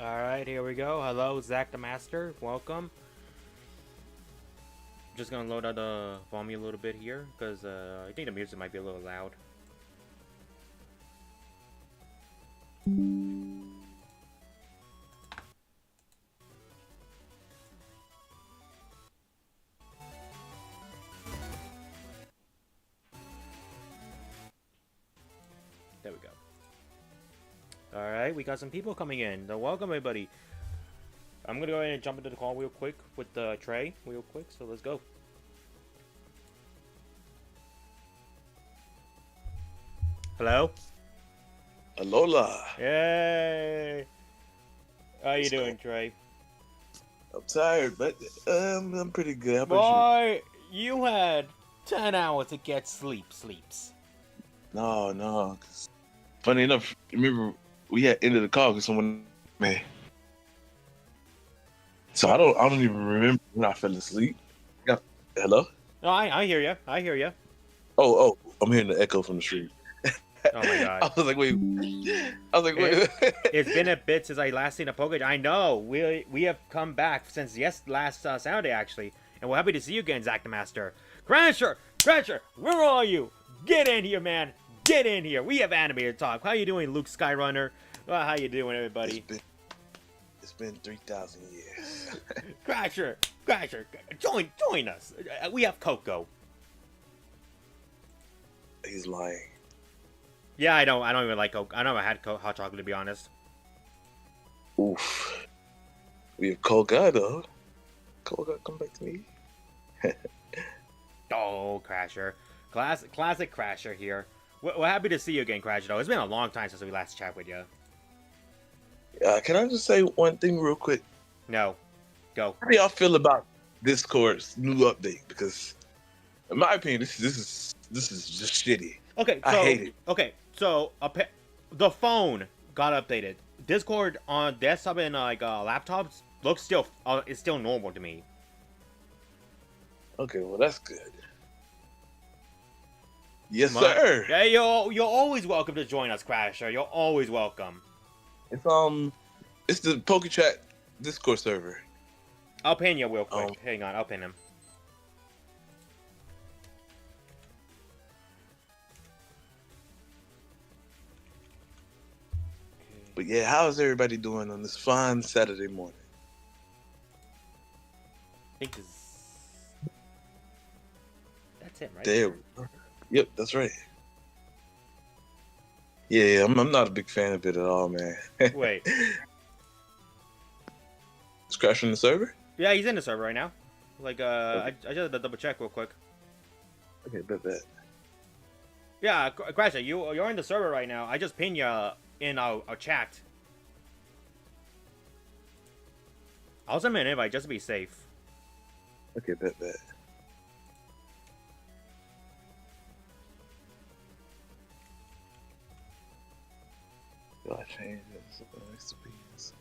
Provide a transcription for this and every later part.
Alright, here we go. Hello, Zach the Master. Welcome. Just gonna load out the volume a little bit here, because I think the music might be a little loud. There we go. Alright, we got some people coming in. So welcome, everybody. I'm gonna go ahead and jump into the call real quick with Trey, real quick, so let's go. Hello? Alola. Yay! How you Let's doing, go. Trey? I'm tired, but I'm pretty good. How about Boy, you had 10 hours to get sleeps. you? No. Funny enough, remember we had ended the call because someone man. So I don't even remember when I fell asleep. Yeah. Hello. No, I hear you. I hear you. Oh, I'm hearing the echo from the street. Oh my god. I was like, wait. Wait. It's been a bit since I last seen a Pokechat. I know. We have come back since last Saturday, actually. And we're happy to see you again, Zach the Master. Crasher! Where are you? Get in here, man. Get in here. We have animated talk. How you doing, Luke Skyrunner? Well, how you doing, everybody? It's been 3,000 years. Crasher! Join us. We have Coco. He's lying. Yeah, I don't even like Coke. I never had hot chocolate, to be honest. Oof. We have Colga though. Colga, come back to me. Oh, Crasher. Classic Crasher here. We're happy to see you again, Crasher, though. It's been a long time since we last chat with you. Can I just say one thing real quick? No. Go. How do y'all feel about Discord's new update? Because, in my opinion, this is just shitty. Okay, I hate it. Okay, so the phone got updated. Discord on desktop and laptops looks it's still normal to me. Okay, well that's good. Yes, sir. Yeah, you're always welcome to join us, Crasher. You're always welcome. It's the Pokechat Discord server. I'll pin you real quick. Hang on, I'll pin him. But yeah, how's everybody doing on this fine Saturday morning? I think that's it, right? There. Yep, that's right. Yeah, I'm not a big fan of it at all, man. Wait. It's crashing the server? Yeah, he's in the server right now. Like, I just had to double check real quick. Okay, bet. Yeah, Crasher, you're in the server right now. I just pinned you in our chat. I'll send me an invite just to be safe. Okay, bet. Do I change this?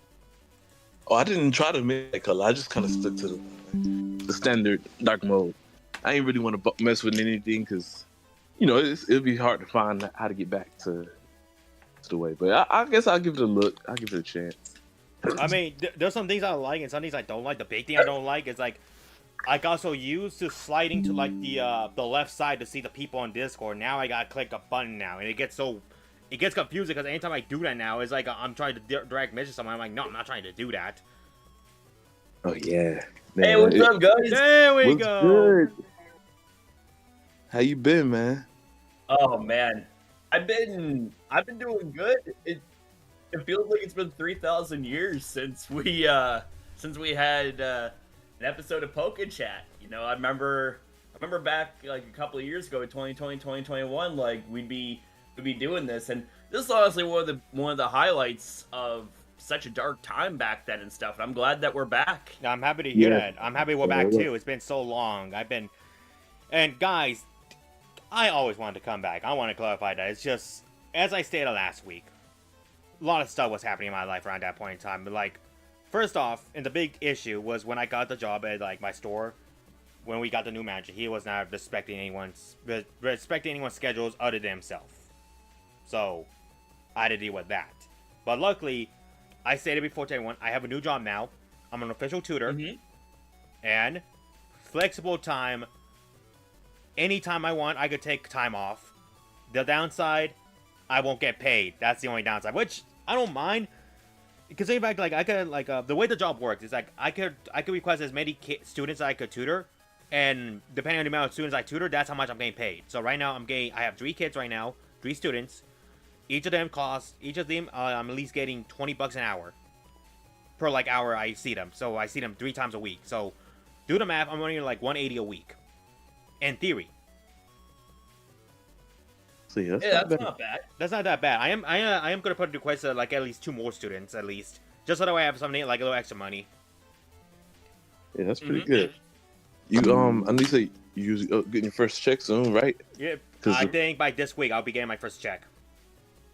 Oh, I didn't try to make that color. I just kind of stuck to the standard dark mode. I ain't really want to mess with anything because, it'll be hard to find how to get back to the way. But I guess I'll give it a look. I'll give it a chance. I mean, there's some things I like and some things I don't like. The big thing I don't like is like I got so used to sliding to like the left side to see the people on Discord. Now I gotta click a button now, and it gets confusing because anytime I do that now, it's like I'm trying to direct message someone. I'm like, no, I'm not trying to do that. Oh yeah. Man, Hey, what's up, guys? There we go. Good? How you been, man? Oh man, I've been doing good. It feels like it's been 3,000 years since we had an episode of Pokechat. I remember back like a couple of years ago, 2020, 2021, like we'd be doing this, and this is honestly one of the highlights of such a dark time back then and stuff. And I'm glad that we're back. I'm happy to hear that. I'm happy we're back too. It's been so long. And guys, I always wanted to come back. I want to clarify that. It's just, as I stated last week, a lot of stuff was happening in my life around that point in time. But like, first off, and the big issue was when I got the job at like my store, when we got the new manager, he was not respecting anyone's schedules other than himself. So I had to deal with that. But luckily, I stated before to everyone, I have a new job now. I'm an official tutor. Mm-hmm. And flexible time. Anytime I want, I could take time off. The downside, I won't get paid. That's the only downside, which I don't mind. Because in fact, like I could like the way the job works is like I could request as many students as I could tutor, and depending on the amount of students I tutor, that's how much I'm getting paid. So right now I have 3 kids right now, 3 students. Each of them I'm at least getting $20 an hour per like hour I see them. So I see them 3 times a week. So do the math, I'm earning like 180 a week, in theory. So yeah, That's not bad. That's not that bad. I am gonna put a request to like at least 2 more students at least, just so that way I have something like a little extra money. Yeah, that's pretty good. You I need to say you usually getting your first check soon, right? Yeah, I think by this week I'll be getting my first check.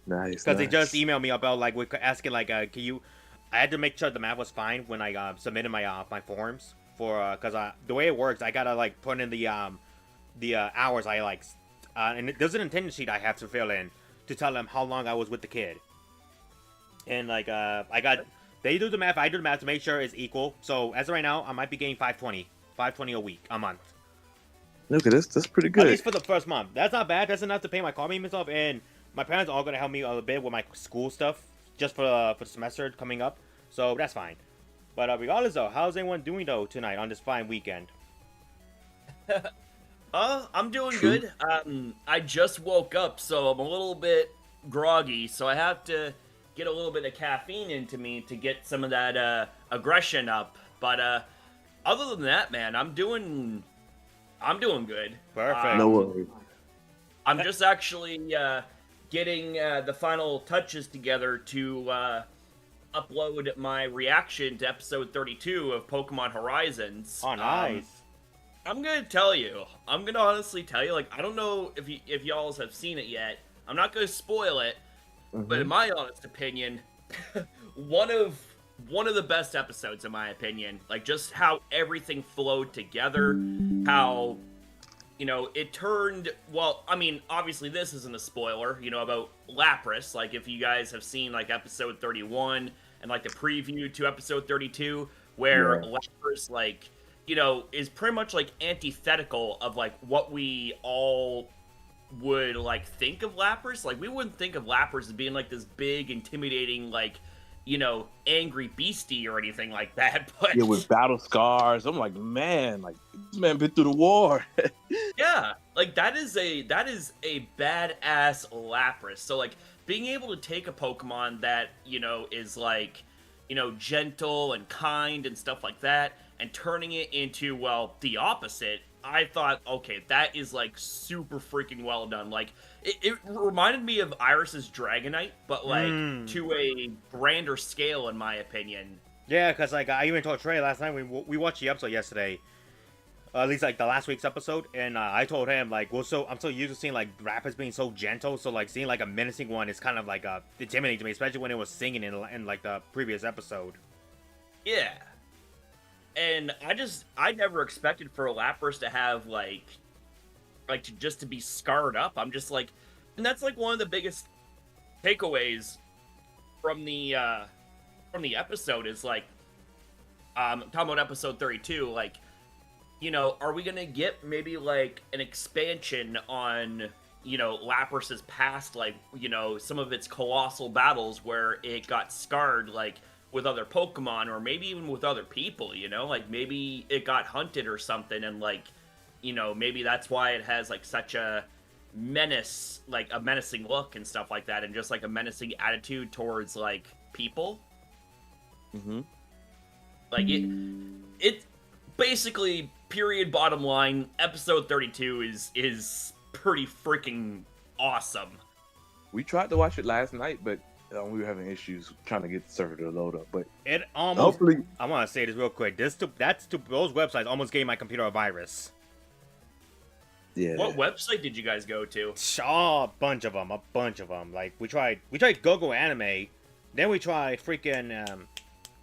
Nice. Because they just emailed me about like asking like can you? I had to make sure the math was fine when I submitted my my forms for because the way it works I gotta like put in the hours I like. And there's an attendance sheet I have to fill in to tell them how long I was with the kid. And like they do the math, I do the math to make sure it's equal. So as of right now, I might be getting 520 a week, a month. Okay, that's pretty good. At least for the first month. That's not bad. That's enough to pay my car payments off. And my parents are gonna help me a bit with my school stuff just for the semester coming up. So that's fine. But regardless though, how's everyone doing though tonight on this fine weekend? I'm doing good. I just woke up, so I'm a little bit groggy, so I have to get a little bit of caffeine into me to get some of that aggression up. But other than that, man, I'm doing good. Perfect. No worries. I'm just actually getting the final touches together to upload my reaction to episode 32 of Pokemon Horizons. Oh, nice. I'm gonna honestly tell you, like, I don't know if y'all have seen it yet. I'm not gonna spoil it, but in my honest opinion, one of the best episodes in my opinion. Like, just how everything flowed together, how, you know, it turned, well, I mean, obviously this isn't a spoiler, you know, about Lapras. Like, if you guys have seen, like, episode 31 and, like, the preview to episode 32, where Lapras, like, you know, is pretty much, like, antithetical of, like, what we all would, like, think of Lapras. Like, we wouldn't think of Lapras as being, like, this big, intimidating, like, you know, angry beastie or anything like that, but... Yeah, with battle scars. I'm like, man, like, this man been through the war. Yeah, like, that is a badass Lapras. So, like, being able to take a Pokemon that, you know, is, like, you know, gentle and kind and stuff like that, and turning it into, well, the opposite, I thought, okay, that is, like, super freaking well done. Like, it reminded me of Iris's Dragonite, but, like, to a grander scale, in my opinion. Yeah, because, like, I even told Trey last night, we watched the episode yesterday, at least, like, the last week's episode, and I told him, like, I'm so used to seeing, like, rappers being so gentle, so, like, seeing, like, a menacing one is kind of, like, intimidating to me, especially when it was singing in like, the previous episode. Yeah. And I never expected for Lapras to have, like to be scarred up. I'm just like, and that's, like, one of the biggest takeaways from the episode is, like, talking about episode 32, like, you know, are we gonna get maybe, like, an expansion on, you know, Lapras's past, like, you know, some of its colossal battles where it got scarred, like, with other Pokemon, or maybe even with other people, you know? Like, maybe it got hunted or something, and, like, you know, maybe that's why it has, like, such a menace, like, a menacing look and stuff like that, and just, like, a menacing attitude towards, like, people. Like, it basically, period, bottom line, episode 32 is pretty freaking awesome. We tried to watch it last night, but we were having issues trying to get the server to load up. But it almost, hopefully, I want to say this real quick. Those websites almost gave my computer a virus. yeah. What website did you guys go to? Oh, a bunch of them. Like, we tried Gogo Anime, then we tried freaking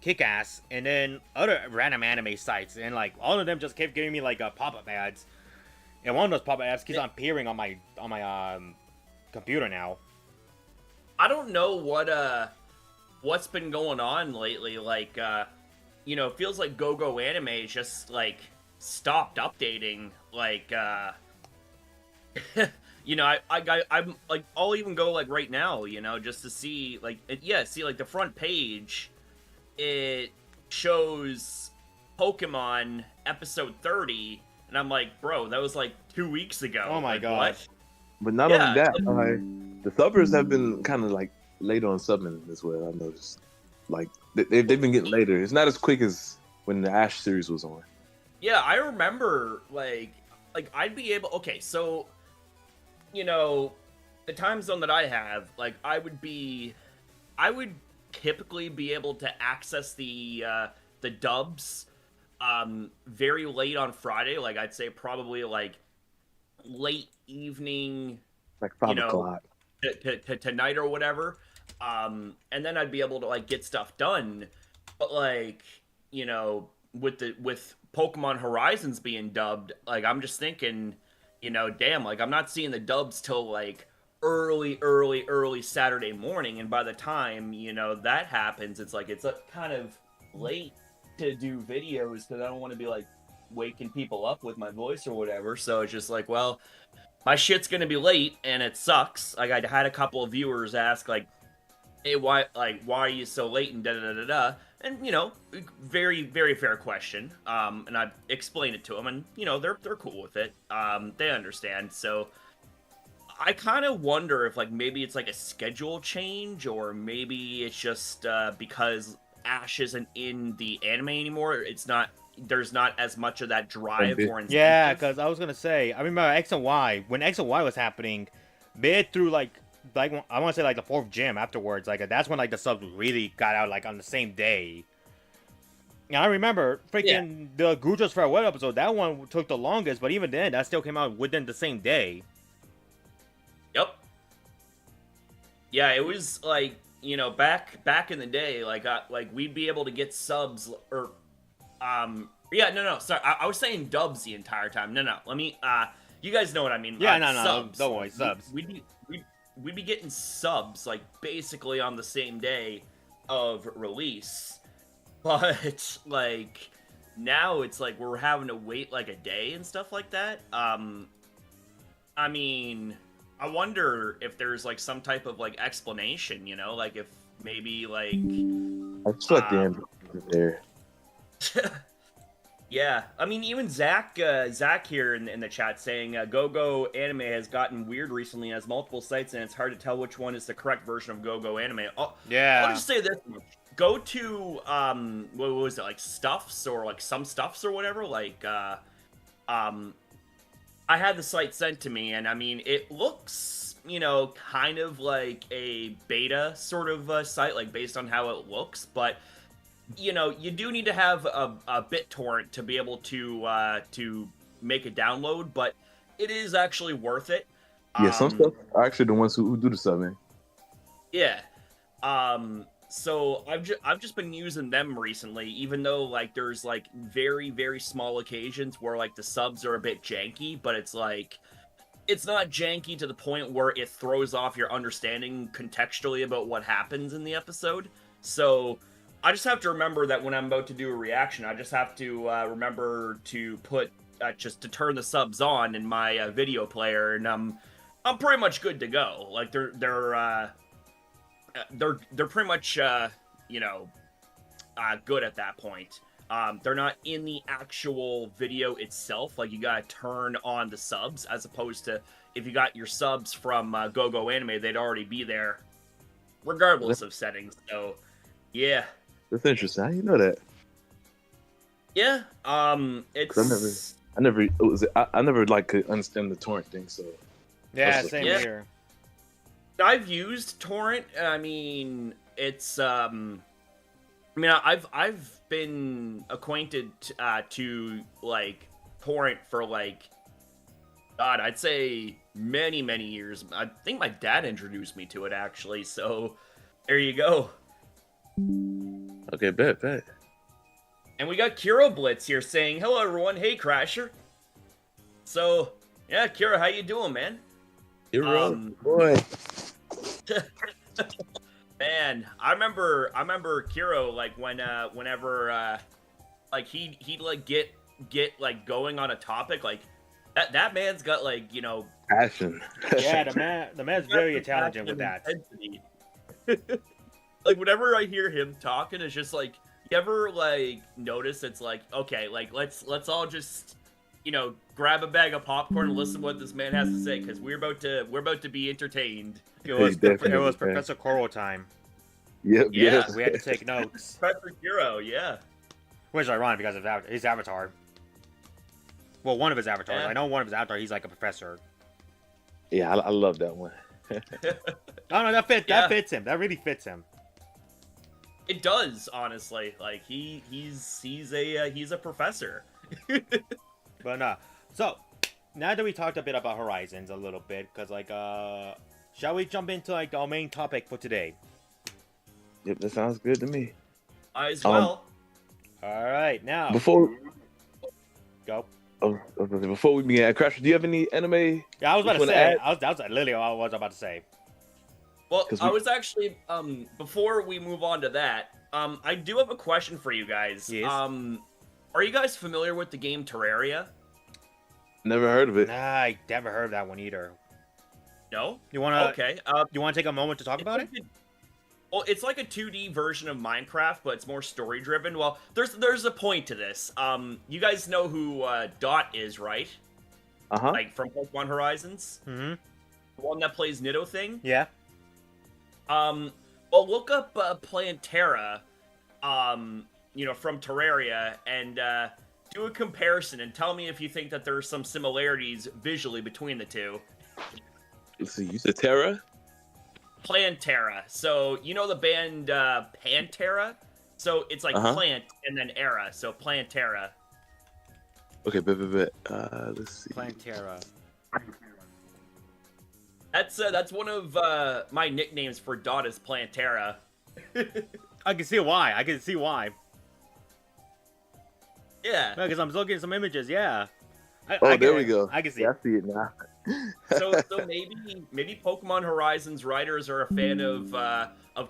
Kick-Ass, and then other random anime sites, and, like, all of them just kept giving me, like, pop-up ads. And one of those pop-up ads keeps on appearing on my computer now. I don't know what what's been going on lately. Like, you know, it feels like Go Anime just like stopped updating. Like, you know, I'm like, I'll even go like right now, you know, just to see like, see like the front page, it shows Pokemon episode 30, and I'm like, bro, that was like 2 weeks ago. Oh my like, gosh. what? But not Yeah, only that, the subbers have been kind of like late on subbing as well. I noticed, like they've been getting later. It's not as quick as when the Ash series was on. Yeah, I remember like I'd be able. Okay, so you know, the time zone that I have, like I would typically be able to access the dubs very late on Friday. Like I'd say probably like late evening, Like you 5 know, o'clock. to tonight or whatever. And then I'd be able to like get stuff done. But like, you know, with Pokemon Horizons being dubbed, like I'm just thinking, you know, damn, like I'm not seeing the dubs till like early Saturday morning, and by the time, you know, that happens, it's like it's kind of late to do videos because I don't want to be like waking people up with my voice or whatever. So it's just like, well, my shit's gonna be late and it sucks. Like I had a couple of viewers ask like, hey, why are you so late and da da da da, and you know, very fair question. And I explained it to them, and you know, they're cool with it. They understand. So I kind of wonder if like maybe it's like a schedule change, or maybe it's just because Ash isn't in the anime anymore. It's not. There's not as much of that drive or incentive. Yeah, because I was gonna say, I remember X and Y when X and Y was happening, mid through like I want to say like the fourth gym afterwards. Like that's when like the subs really got out like on the same day. And I remember freaking the Gujo's Farewell episode. That one took the longest, but even then, that still came out within the same day. Yep. Yeah, it was like, you know, back in the day, like we'd be able to get subs or no, sorry, I was saying dubs the entire time. No, let me you guys know what I mean. Yeah, no, subs. don't worry, subs. We'd be getting subs like basically on the same day of release, but like now it's like we're having to wait like a day and stuff like that. I mean, I wonder if there's like some type of like explanation, you know, like if maybe like I just feel like the end there. Yeah, I mean, even Zach here in the chat saying Go Anime has gotten weird recently, has multiple sites, and it's hard to tell which one is the correct version of Go Anime. Yeah. I'll just say this: go to what was it, like Stuffs or like some Stuffs or whatever. Like I had the site sent to me, and I mean, it looks, you know, kind of like a beta sort of site, like based on how it looks, but you know, you do need to have a BitTorrent to be able to make a download, but it is actually worth it. Yeah, some stuff are actually the ones who do the subbing. Yeah. So I've just been using them recently, even though like there's like very small occasions where like the subs are a bit janky, but it's like it's not janky to the point where it throws off your understanding contextually about what happens in the episode. So I just have to remember that when I'm about to do a reaction, I just have to remember to put just to turn the subs on in my video player, and I'm pretty much good to go. Like they're pretty much you know, good at that point. They're not in the actual video itself. Like you gotta turn on the subs, as opposed to if you got your subs from Go Anime, they'd already be there, regardless of settings. So yeah. That's interesting. How do you know that? Yeah, it's. I never like could understand the torrent thing. So Yeah, same here. I've used torrent. I mean, it's. I mean, I've been acquainted to like torrent for like, God, I'd say many years. I think my dad introduced me to it actually. So there you go. Okay, bet. And we got Kiro Blitz here saying, hello everyone, hey Crasher. So, yeah, Kira, how you doing, man? Hero, boy. Man, I remember Kiro like whenever like he'd like get like going on a topic like that man's got like Passion. Yeah, the man's very passion intelligent with and that. intensity. Like whenever I hear him talking, it's just like you ever like notice it's like okay, like let's all just grab a bag of popcorn and listen to what this man has to say because we're about to be entertained. It was Definitely, it was man. Professor Coral time. Yep. Yeah. Yes. We had to take notes, Professor Hero, yeah. which is ironic because of his avatar. Well, one of his avatars. Yeah. I know one of his avatars. He's like a professor. Yeah, I love that one. Oh no, that Yeah. fits him. That really fits him. It does, honestly. Like he's a professor. But no. So now that we talked a bit about Horizons a little bit, because like shall we jump into like our main topic for today? Yep, that sounds good to me. As well. All right, now Before go. before we begin, Crash, do you have any anime? Yeah, I was about to wanna say. add? That was literally what I was about to say. Well, 'Cause I we- was actually before we move on to that, I do have a question for you guys. Yes. Are you guys familiar with the game Terraria? Never heard of it. Nah, I never heard of that one either. No? You wanna Okay. you wanna take a moment to talk about it? Well, it's like a 2D version of Minecraft, but it's more story driven. Well, there's a point to this. You guys know who Dot is, right? Uh-huh. Like from Pokemon Horizons, Mm-hmm. the one that plays Nido thing. Yeah. Well, look up Plantera, from Terraria, and do a comparison and tell me if you think that there's some similarities visually between the two. Let's see. You said Terra? Plantera. So you know the band Pantera. So it's like Uh-huh. plant and then era. So Plantera. Okay, bet. Let's see. Plantera. That's one of my nicknames for Dot is Plantera. I can see why. I can see why. Yeah. Because I'm looking at some images. Yeah. There we go. I can see. Yeah, I see it now. So maybe Pokemon Horizons writers are a fan of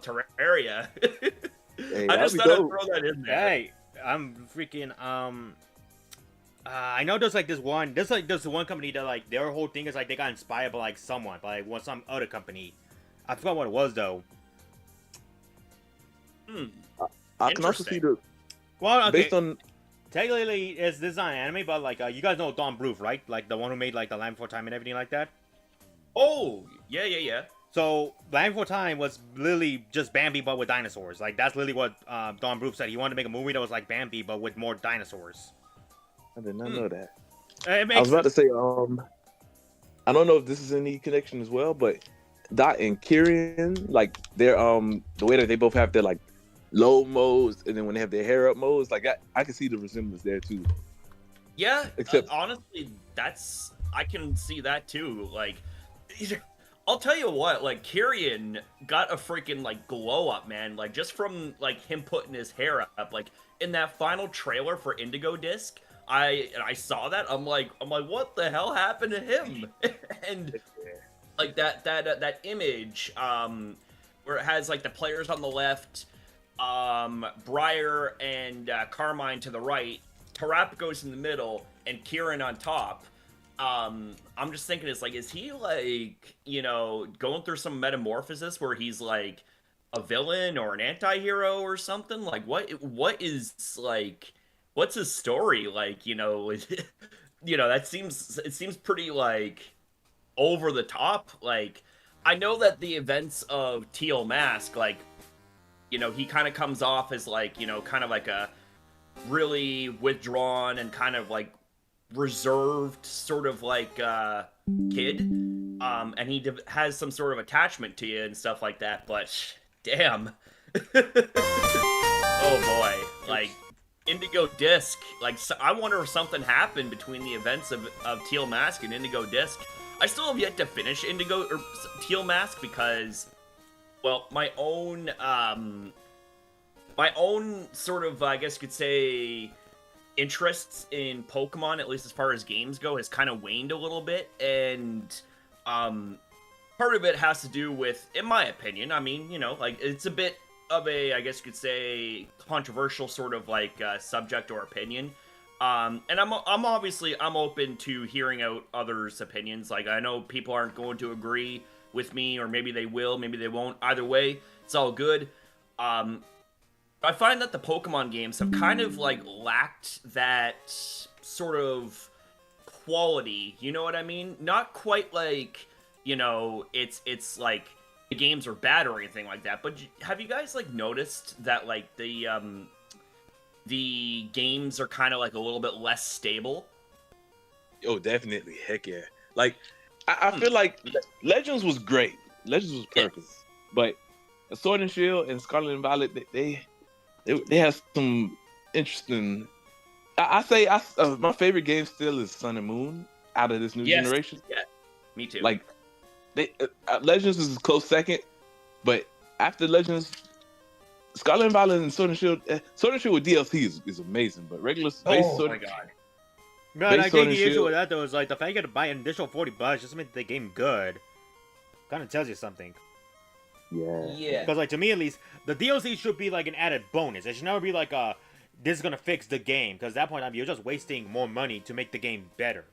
Terraria. Hey, I that'd just be thought I'd dope. throw that in there. Hey, I'm freaking I know there's this one company that like their whole thing is like they got inspired by like someone, by like some other company. I forgot what it was though. I can also see the Well, okay. based on Technically, this is not an anime, but like you guys know Don Bluth, right? Like the one who made like the Land Before Time and everything like that. Oh, yeah. So Land Before Time was literally just Bambi, but with dinosaurs. Like that's literally what Don Bluth said. He wanted to make a movie that was like Bambi, but with more dinosaurs. I did not know that. It makes I was about to say, I don't know if this is any connection as well, but Dot and Kyrian, like they're the way that they both have their like low modes and then when they have their hair up modes, like I can see the resemblance there too. Yeah, Except- honestly, I can see that too. Like, I'll tell you what, like Kyrian got a freaking like glow up, man. Like just from like him putting his hair up, like in that final trailer for Indigo Disc. I saw that. I'm like, what the hell happened to him? And like that image, where it has like the players on the left, Briar and Carmine to the right, Terapagos in the middle, and Kieran on top. I'm just thinking, it's like, is he like, going through some metamorphosis where he's like a villain or an anti-hero or something? Like, what is like, what's his story? Like, that seems pretty like over the top. Like, I know that the events of Teal Mask, like, he kind of comes off as like, kind of like a really withdrawn and kind of like reserved sort of like kid, and he has some sort of attachment to you and stuff like that, but damn. Oh boy, like Indigo Disc, like I wonder if something happened between the events of Teal Mask and Indigo Disc. I still have yet to finish Teal Mask because, well, my own sort of, I guess you could say, interests in Pokemon, at least as far as games go, has kind of waned a little bit, and part of it has to do with, in my opinion, I mean, you know, like it's a bit of a, I guess you could say, controversial sort of like subject or opinion. And I'm obviously I'm open to hearing out others' opinions. Like I know people aren't going to agree with me, or maybe they will, maybe they won't. Either way, it's all good. I find that the Pokemon games have kind of like lacked that sort of quality. You know what I mean? Not quite like, you know, it's like the games are bad or anything like that. But have you guys like noticed that like the games are kind of like a little bit less stable? Oh, definitely. Heck yeah. Like, I feel like Legends was great. Legends was perfect. But Sword and Shield and Scarlet and Violet, they have some interesting. I say my favorite game still is Sun and Moon out of this new generation. Yeah, me too. Like, Legends is a close second, but after Legends, Scarlet and Violet and Sword and Shield with DLC is amazing. But regular base oh Sword, my god. Man, I Sword think and the issue Shield- with that though is like the fact you got to buy an additional $40 just to make the game good. Kind of tells you something. Yeah. Because like to me at least, the DLC should be like an added bonus. It should never be like this is gonna fix the game. Because at that point you're just wasting more money to make the game better.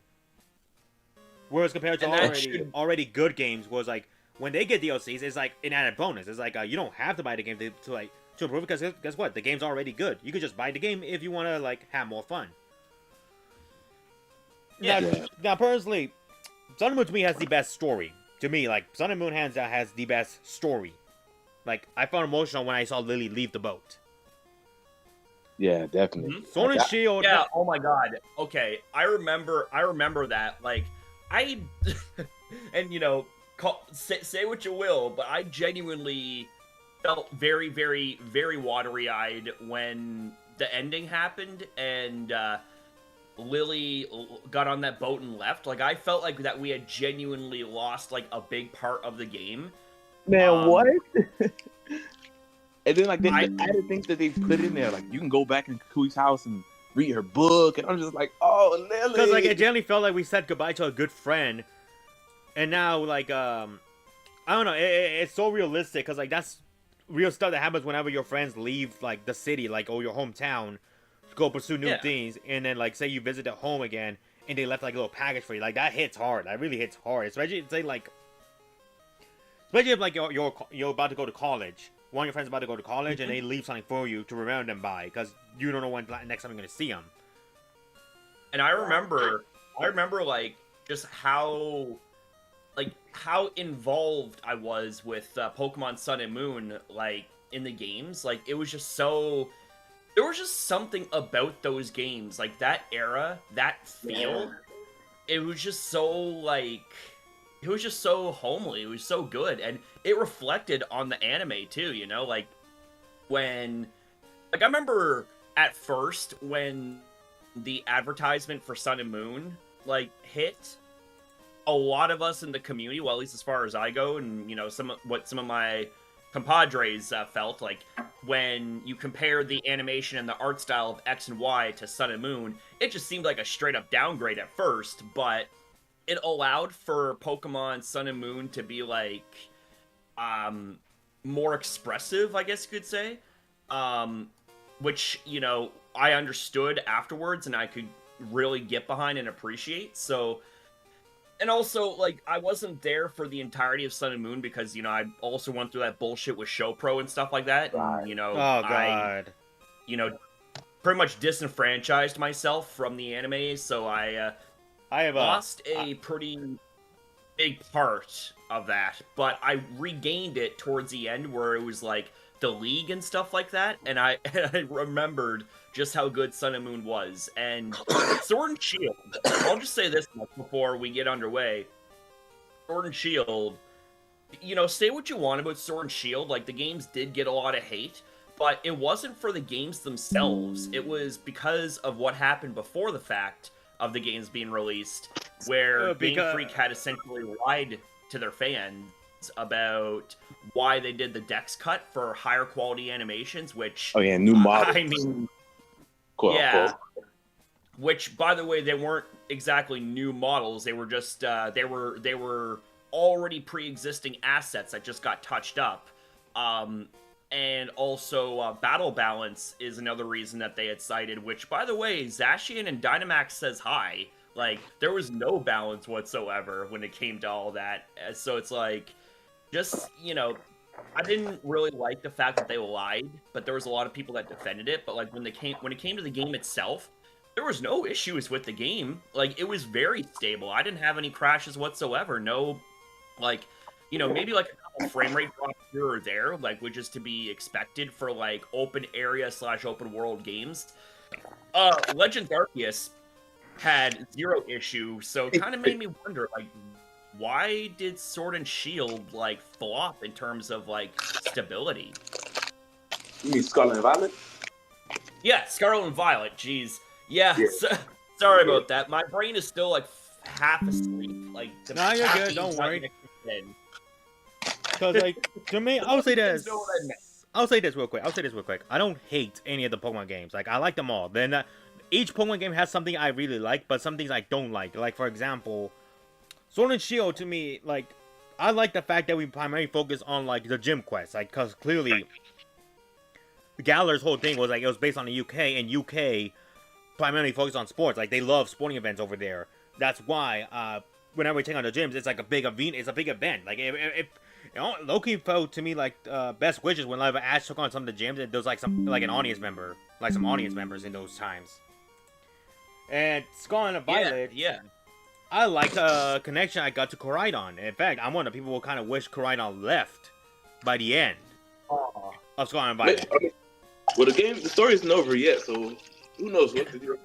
Whereas compared to And that already good games, was like when they get DLCs, it's like an added bonus. It's like you don't have to buy the game to improve it, because guess what? The game's already good. You could just buy the game if you want to like have more fun. Now, personally, Sun and Moon to me has the best story. To me, like Sun and Moon hands down has the best story. Like I found emotional when I saw Lily leave the boat. Yeah, definitely. Mm-hmm. Sword and Shield. Yeah, oh my god. Okay, I remember that. Like, I, and you know, say what you will, but I genuinely felt very, very, very watery-eyed when the ending happened and Lily got on that boat and left. Like, I felt like that we had genuinely lost, like, a big part of the game. Man, what? And then, like, the added things that they put in there, like, you can go back in Kui's house and read her book, and I'm just like, oh, Lily. Because, like, it generally felt like we said goodbye to a good friend, and now, like, I don't know, it's so realistic, because, like, that's real stuff that happens whenever your friends leave, like, the city, like, or your hometown, to go pursue new things, and then, like, say you visit their home again, and they left, like, a little package for you. Like, that hits hard. That really hits hard. Especially, say, like, especially if, like, you're about to go to college. One of your friends about to go to college, and they leave something for you to remember them by, because you don't know when next time you're going to see them. And I remember, like, just how involved I was with Pokemon Sun and Moon, like, in the games. Like, it was just so... There was just something about those games, like, that era, that feel. It was just so, like... It was just so homely. It was so good. And it reflected on the anime, too, you know? Like, when... Like, I remember at first when the advertisement for Sun and Moon, like, hit, a lot of us in the community, well, at least as far as I go, and, you know, some of my compadres felt, like, when you compare the animation and the art style of X and Y to Sun and Moon, it just seemed like a straight-up downgrade at first, but... It allowed for Pokemon Sun and Moon to be, like, more expressive, I guess you could say. Which, you know, I understood afterwards and I could really get behind and appreciate. So, and also, like, I wasn't there for the entirety of Sun and Moon because, you know, I also went through that bullshit with ShowPro and stuff like that. And, you know, God. You know, pretty much disenfranchised myself from the anime, so I have lost a pretty big part of that, but I regained it towards the end where it was like the League and stuff like that, and I remembered just how good Sun and Moon was. And Sword and Shield, I'll just say this much before we get underway. Sword and Shield, you know, say what you want about Sword and Shield, like the games did get a lot of hate, but it wasn't for the games themselves. It was because of what happened before the fact of the games being released, where Game Freak had essentially lied to their fans about why they did the dex cut for higher quality animations, which... Oh yeah, new models. I mean... Quote, yeah. quote. Which, by the way, they weren't exactly new models. They were just, they were already pre-existing assets that just got touched up. And also, battle balance is another reason that they had cited, which, by the way, Zacian and Dynamax says hi. Like, there was no balance whatsoever when it came to all that. So it's like, just, I didn't really like the fact that they lied, but there was a lot of people that defended it. But, like, when it came to the game itself, there was no issues with the game. Like, it was very stable. I didn't have any crashes whatsoever. No, like, maybe like a couple frame rate drops here or there, like, which is to be expected for like open area / open world games. Legends Arceus had 0 issue, so it kind of made me wonder, like, why did Sword and Shield like flop in terms of like stability? You mean Scarlet and Violet? Yeah, Scarlet and Violet. Jeez, yeah. Sorry about that. My brain is still like half asleep. Like, no, you're good. Don't worry. Because, like, to me, I'll say this real quick. I don't hate any of the Pokemon games. Like, I like them all. Then each Pokemon game has something I really like, but some things I don't like. Like, for example, Sword and Shield, to me, like, I like the fact that we primarily focus on, like, the gym quests. Like, because clearly, Galar's whole thing was, like, it was based on the UK, and UK primarily focused on sports. Like, they love sporting events over there. That's why, whenever we take on the gyms, it's like a big event. Like, Loki felt to me like best wishes whenever Ash took on some of the gyms, and there was like some audience members in those times. And Scarlet and Violet, yeah. I like the connection I got to Koraidon. In fact, I'm one of the people who kind of wish Koraidon left by the end of Scarlet and Violet. Well, the story isn't over yet, so who knows what to do.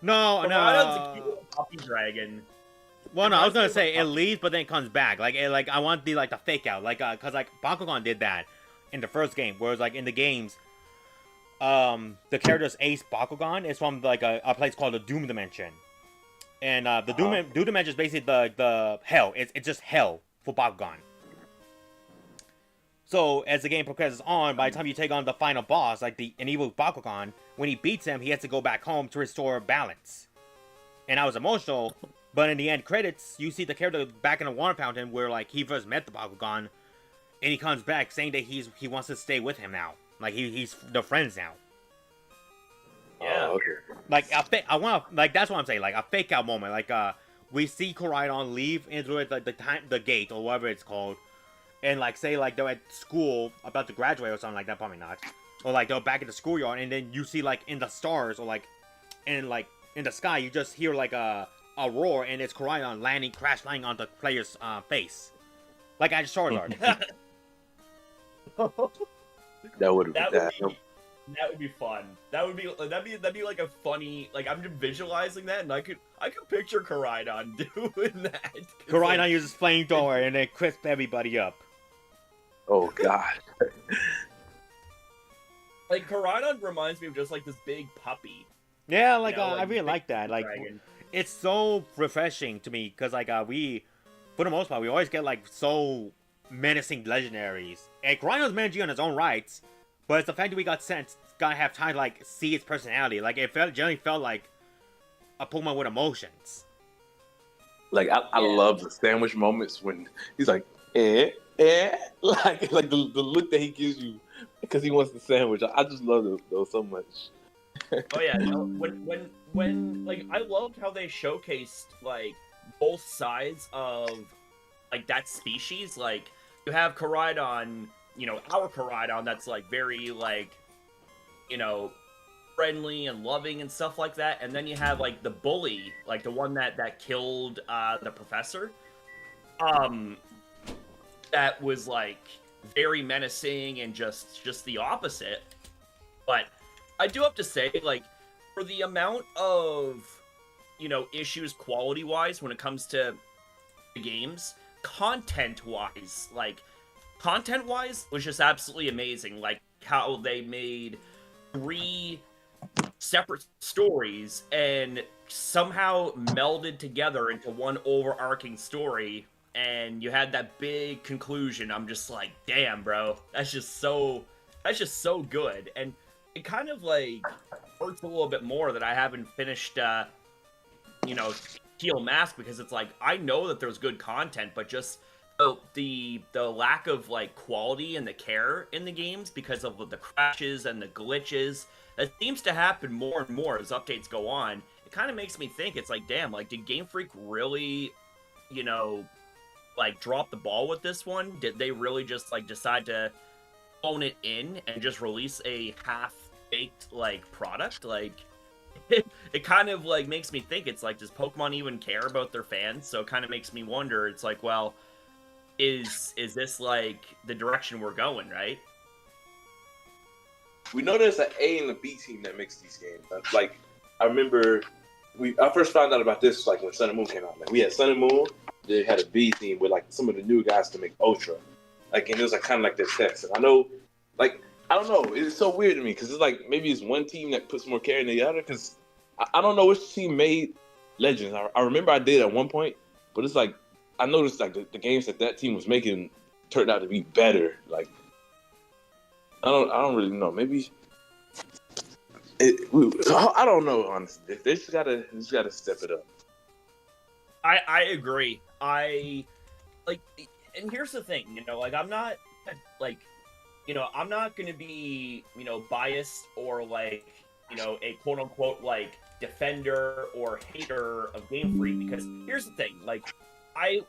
No. Koraidon's a cute little puppy dragon. Well, no, I was gonna say it leaves, but then it comes back. Like, I want the fake out, like, cause like Bakugan did that in the first game, whereas like in the games, the character's ace Bakugan is from like a place called the Doom Dimension, and the Doom Dimension is basically the hell. It's just hell for Bakugan. So as the game progresses on, by the time you take on the final boss, like an evil Bakugan, when he beats him, he has to go back home to restore balance. And I was emotional. But in the end credits, you see the character back in the water fountain where, like, he first met the Bakugan, and he comes back saying that he wants to stay with him now. Like, he's they're friends now. Yeah. Oh, okay. Like, that's what I'm saying. Like, a fake out moment. Like, we see Koraidon leave into the gate, or whatever it's called, and, like, say, like, they're at school about to graduate or something like that. Probably not. Or, like, they're back at the schoolyard, and then you see, like, in the stars, or, like, in the sky, you just hear, like, a roar, and it's Koraidon crash landing on the player's face, like at Charizard. That would be fun. That'd be like a funny, like, I'm just visualizing that, and I could picture Koraidon doing that. Koraidon uses flamethrower and then crisp everybody up. Oh god. Like, Koraidon reminds me of just like this big puppy. Yeah, like, like I really like that. Like, dragon. It's so refreshing to me, because, like, we, for the most part, we always get, like, so menacing legendaries. And Koraidon's menacing on its own rights, but it's the fact that we gotta have time to, like, see its personality. Like, it generally felt like a Pokemon with emotions. Like, I love the sandwich moments when he's like, like the look that he gives you because he wants the sandwich. I just love those so much. Oh yeah, no, when like, I loved how they showcased like both sides of like that species. Like, you have Koraidon, our Koraidon that's like very like, friendly and loving and stuff like that, and then you have like the bully, like the one that killed the professor. That was like very menacing and just the opposite. But I do have to say, like, for the amount of, issues quality-wise when it comes to the games, content-wise was just absolutely amazing. Like, how they made 3 separate stories and somehow melded together into one overarching story, and you had that big conclusion. I'm just like, damn, bro, that's just so good. And it kind of like hurts a little bit more that I haven't finished Teal Mask, because it's like, I know that there's good content, but just the lack of like quality and the care in the games because of the crashes and the glitches that seems to happen more and more as updates go on. It kind of makes me think it's like, damn, like did Game Freak really, you know, like drop the ball with this one? Did they really just like decide to phone it in and just release a half-baked like product? Like it kind of like makes me think it's like, does Pokemon even care about their fans? So it kind of makes me wonder. It's like, well, is this like the direction we're going, right? We know there's an A and a B team that makes these games. Like, I remember I first found out about this like when Sun and Moon came out. Like, we had Sun and Moon. They had a B team with like some of the new guys to make Ultra. Like, and it was like kind of like their test. And I know, like, I don't know. It's so weird to me because it's like maybe it's one team that puts more care in the other. Because I don't know which team made Legends. I remember I did at one point, but it's like I noticed like the games that team was making turned out to be better. Like, I don't really know. Maybe I don't know, honestly. They just gotta step it up. I agree. I like, and here's the thing, you know, like I'm not like, you know, I'm not gonna be, you know, biased or like, you know, a quote unquote like defender or hater of Game Freak, because here's the thing, like I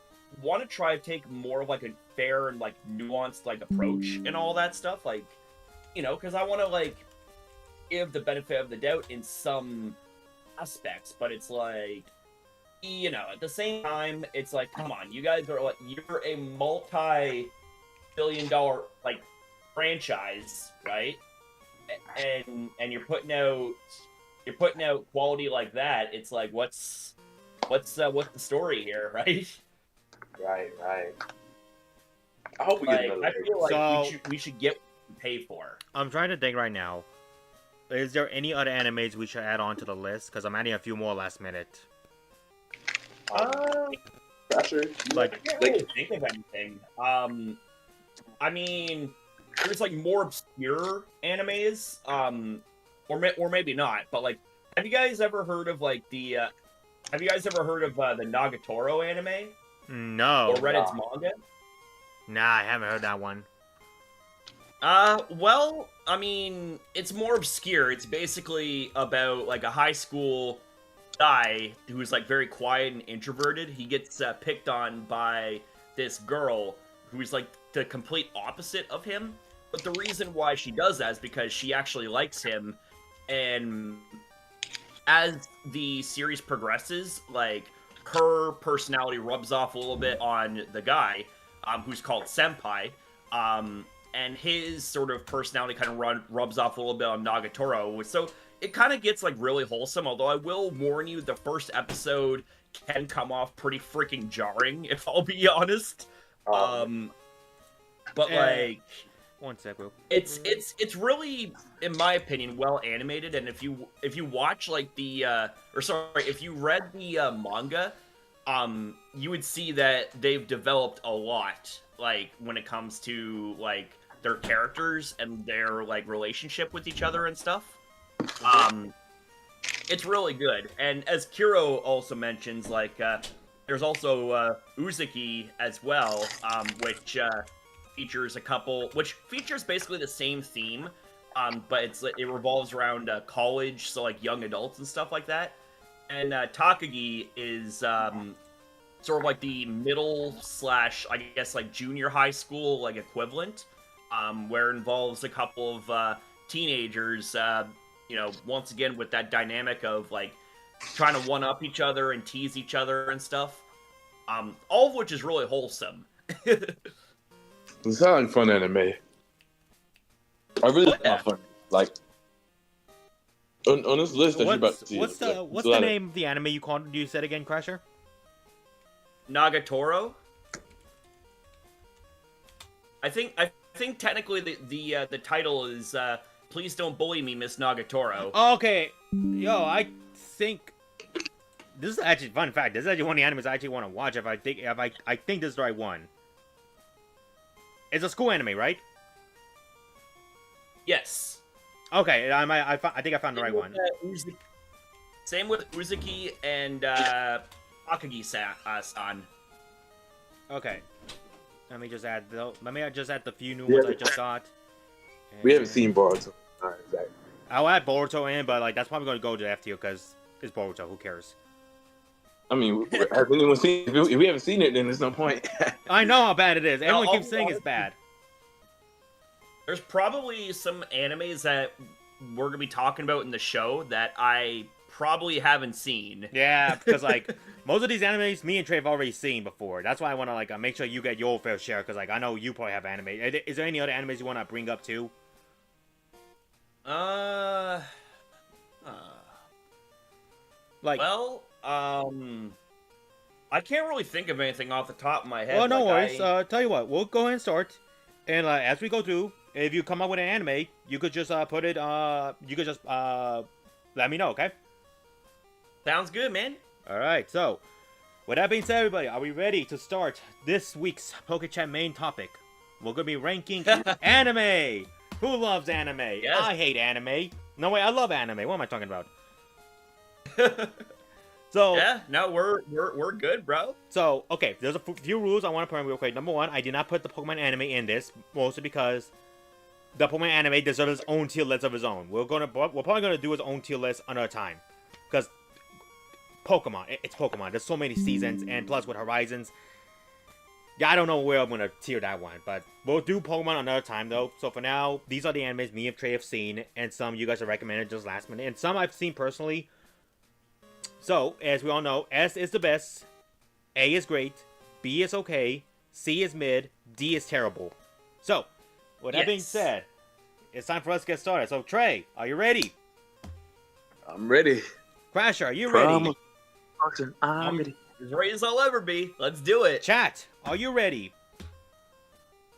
want to try to take more of like a fair and like nuanced like approach and all that stuff, like, you know, because I want to like give the benefit of the doubt in some aspects, but it's like, you know, at the same time, it's like, come on, you guys are like, you're a multi-billion-dollar like franchise, right? And you're putting out quality like that. It's like, what's the story here, right? Right. I hope we get Like, another. I feel like So- we should get what we pay for. I'm trying to think right now. Is there any other animes we should add on to the list? Because I'm adding a few more last minute. Pressure. Like, I can't really think of anything. I mean, there's like more obscure animes, or maybe not. But like, have you guys ever heard of like the? Have you guys ever heard of the Nagatoro anime no. or read its manga? Nah, I haven't heard that one. Well, I mean, it's more obscure. It's basically about like a high school guy who's like very quiet and introverted. He gets picked on by this girl who's like the complete opposite of him. But the reason why she does that is because she actually likes him. And as the series progresses, like her personality rubs off a little bit on the guy, who's called Senpai. And his sort of personality kind of rubs off a little bit on Nagatoro. So it kind of gets like really wholesome, although I will warn you, the first episode can come off pretty freaking jarring, if I'll be honest. But like, one sec, bro. it's really, in my opinion, well animated. And if you watch like if you read the manga, you would see that they've developed a lot, like when it comes to like their characters and their like relationship with each other and stuff. It's really good. And as Kiro also mentions, like there's also Uzuki as well, which features basically the same theme, but it revolves around college, so like young adults and stuff like that. And Takagi is sort of like the middle / I guess like junior high school like equivalent, where it involves a couple of teenagers, you know, once again with that dynamic of like trying to one up each other and tease each other and stuff. All of which is really wholesome. It sounds like fun anime. I really like my fun. Like on this list that you're about to see. What's the name of the anime you said again, Crasher? Nagatoro. I think technically the title is Please Don't Bully Me, Miss Nagatoro. Okay, yo, I think this is actually fun fact. This is actually one of the animes I actually want to watch. I think this is the right one. It's a school anime, right? Yes. Okay, I think I found the right one. Same with Uzuki and Takagi-san. Okay. Let me just add the few new ones I just got. We haven't seen Boruto. Alright, exactly. I'll add Boruto in, but like that's probably gonna go to F tier because it's Boruto. Who cares? I mean, has anyone seen it? If we haven't seen it, then there's no point. I know how bad it is. Everyone No, keeps saying it's bad. There's probably some animes that we're gonna be talking about in the show that I probably haven't seen. Yeah, because like most of these animes, me and Trey have already seen before. That's why I want to like make sure you get your fair share. Because like I know you probably have anime. Is there any other animes you want to bring up too? Like, Well, I can't really think of anything off the top of my head. well, no like, worries. Tell you what, we'll go ahead and start. And as we go through, if you come up with an anime, you could just put it. You could just let me know, okay? Sounds good, man. All right. So, with that being said, everybody, are we ready to start this week's Pokechat main topic? We're gonna be ranking anime. Who loves anime? Yes. I hate anime. No way, I love anime. What am I talking about? So Yeah, no, we're good, bro. So, okay, there's a few rules I want to put in real quick. Number one, I did not put the Pokemon anime in this, mostly because the Pokemon anime deserves its own tier list of its own. We're probably gonna do its own tier list another time, because Pokemon, it's Pokemon. There's so many seasons, and plus with Horizons, yeah, I don't know where I'm gonna tier that one, but we'll do Pokemon another time though. So for now, these are the animes me and Trey have seen, and some you guys have recommended just last minute, and some I've seen personally. So, as we all know, S is the best, A is great, B is okay, C is mid, D is terrible. So, with that being said, it's time for us to get started. So, Trey, are you ready? I'm ready. Crasher, are you ready? I'm ready. As ready as I'll ever be. Let's do it. Chat, are you ready?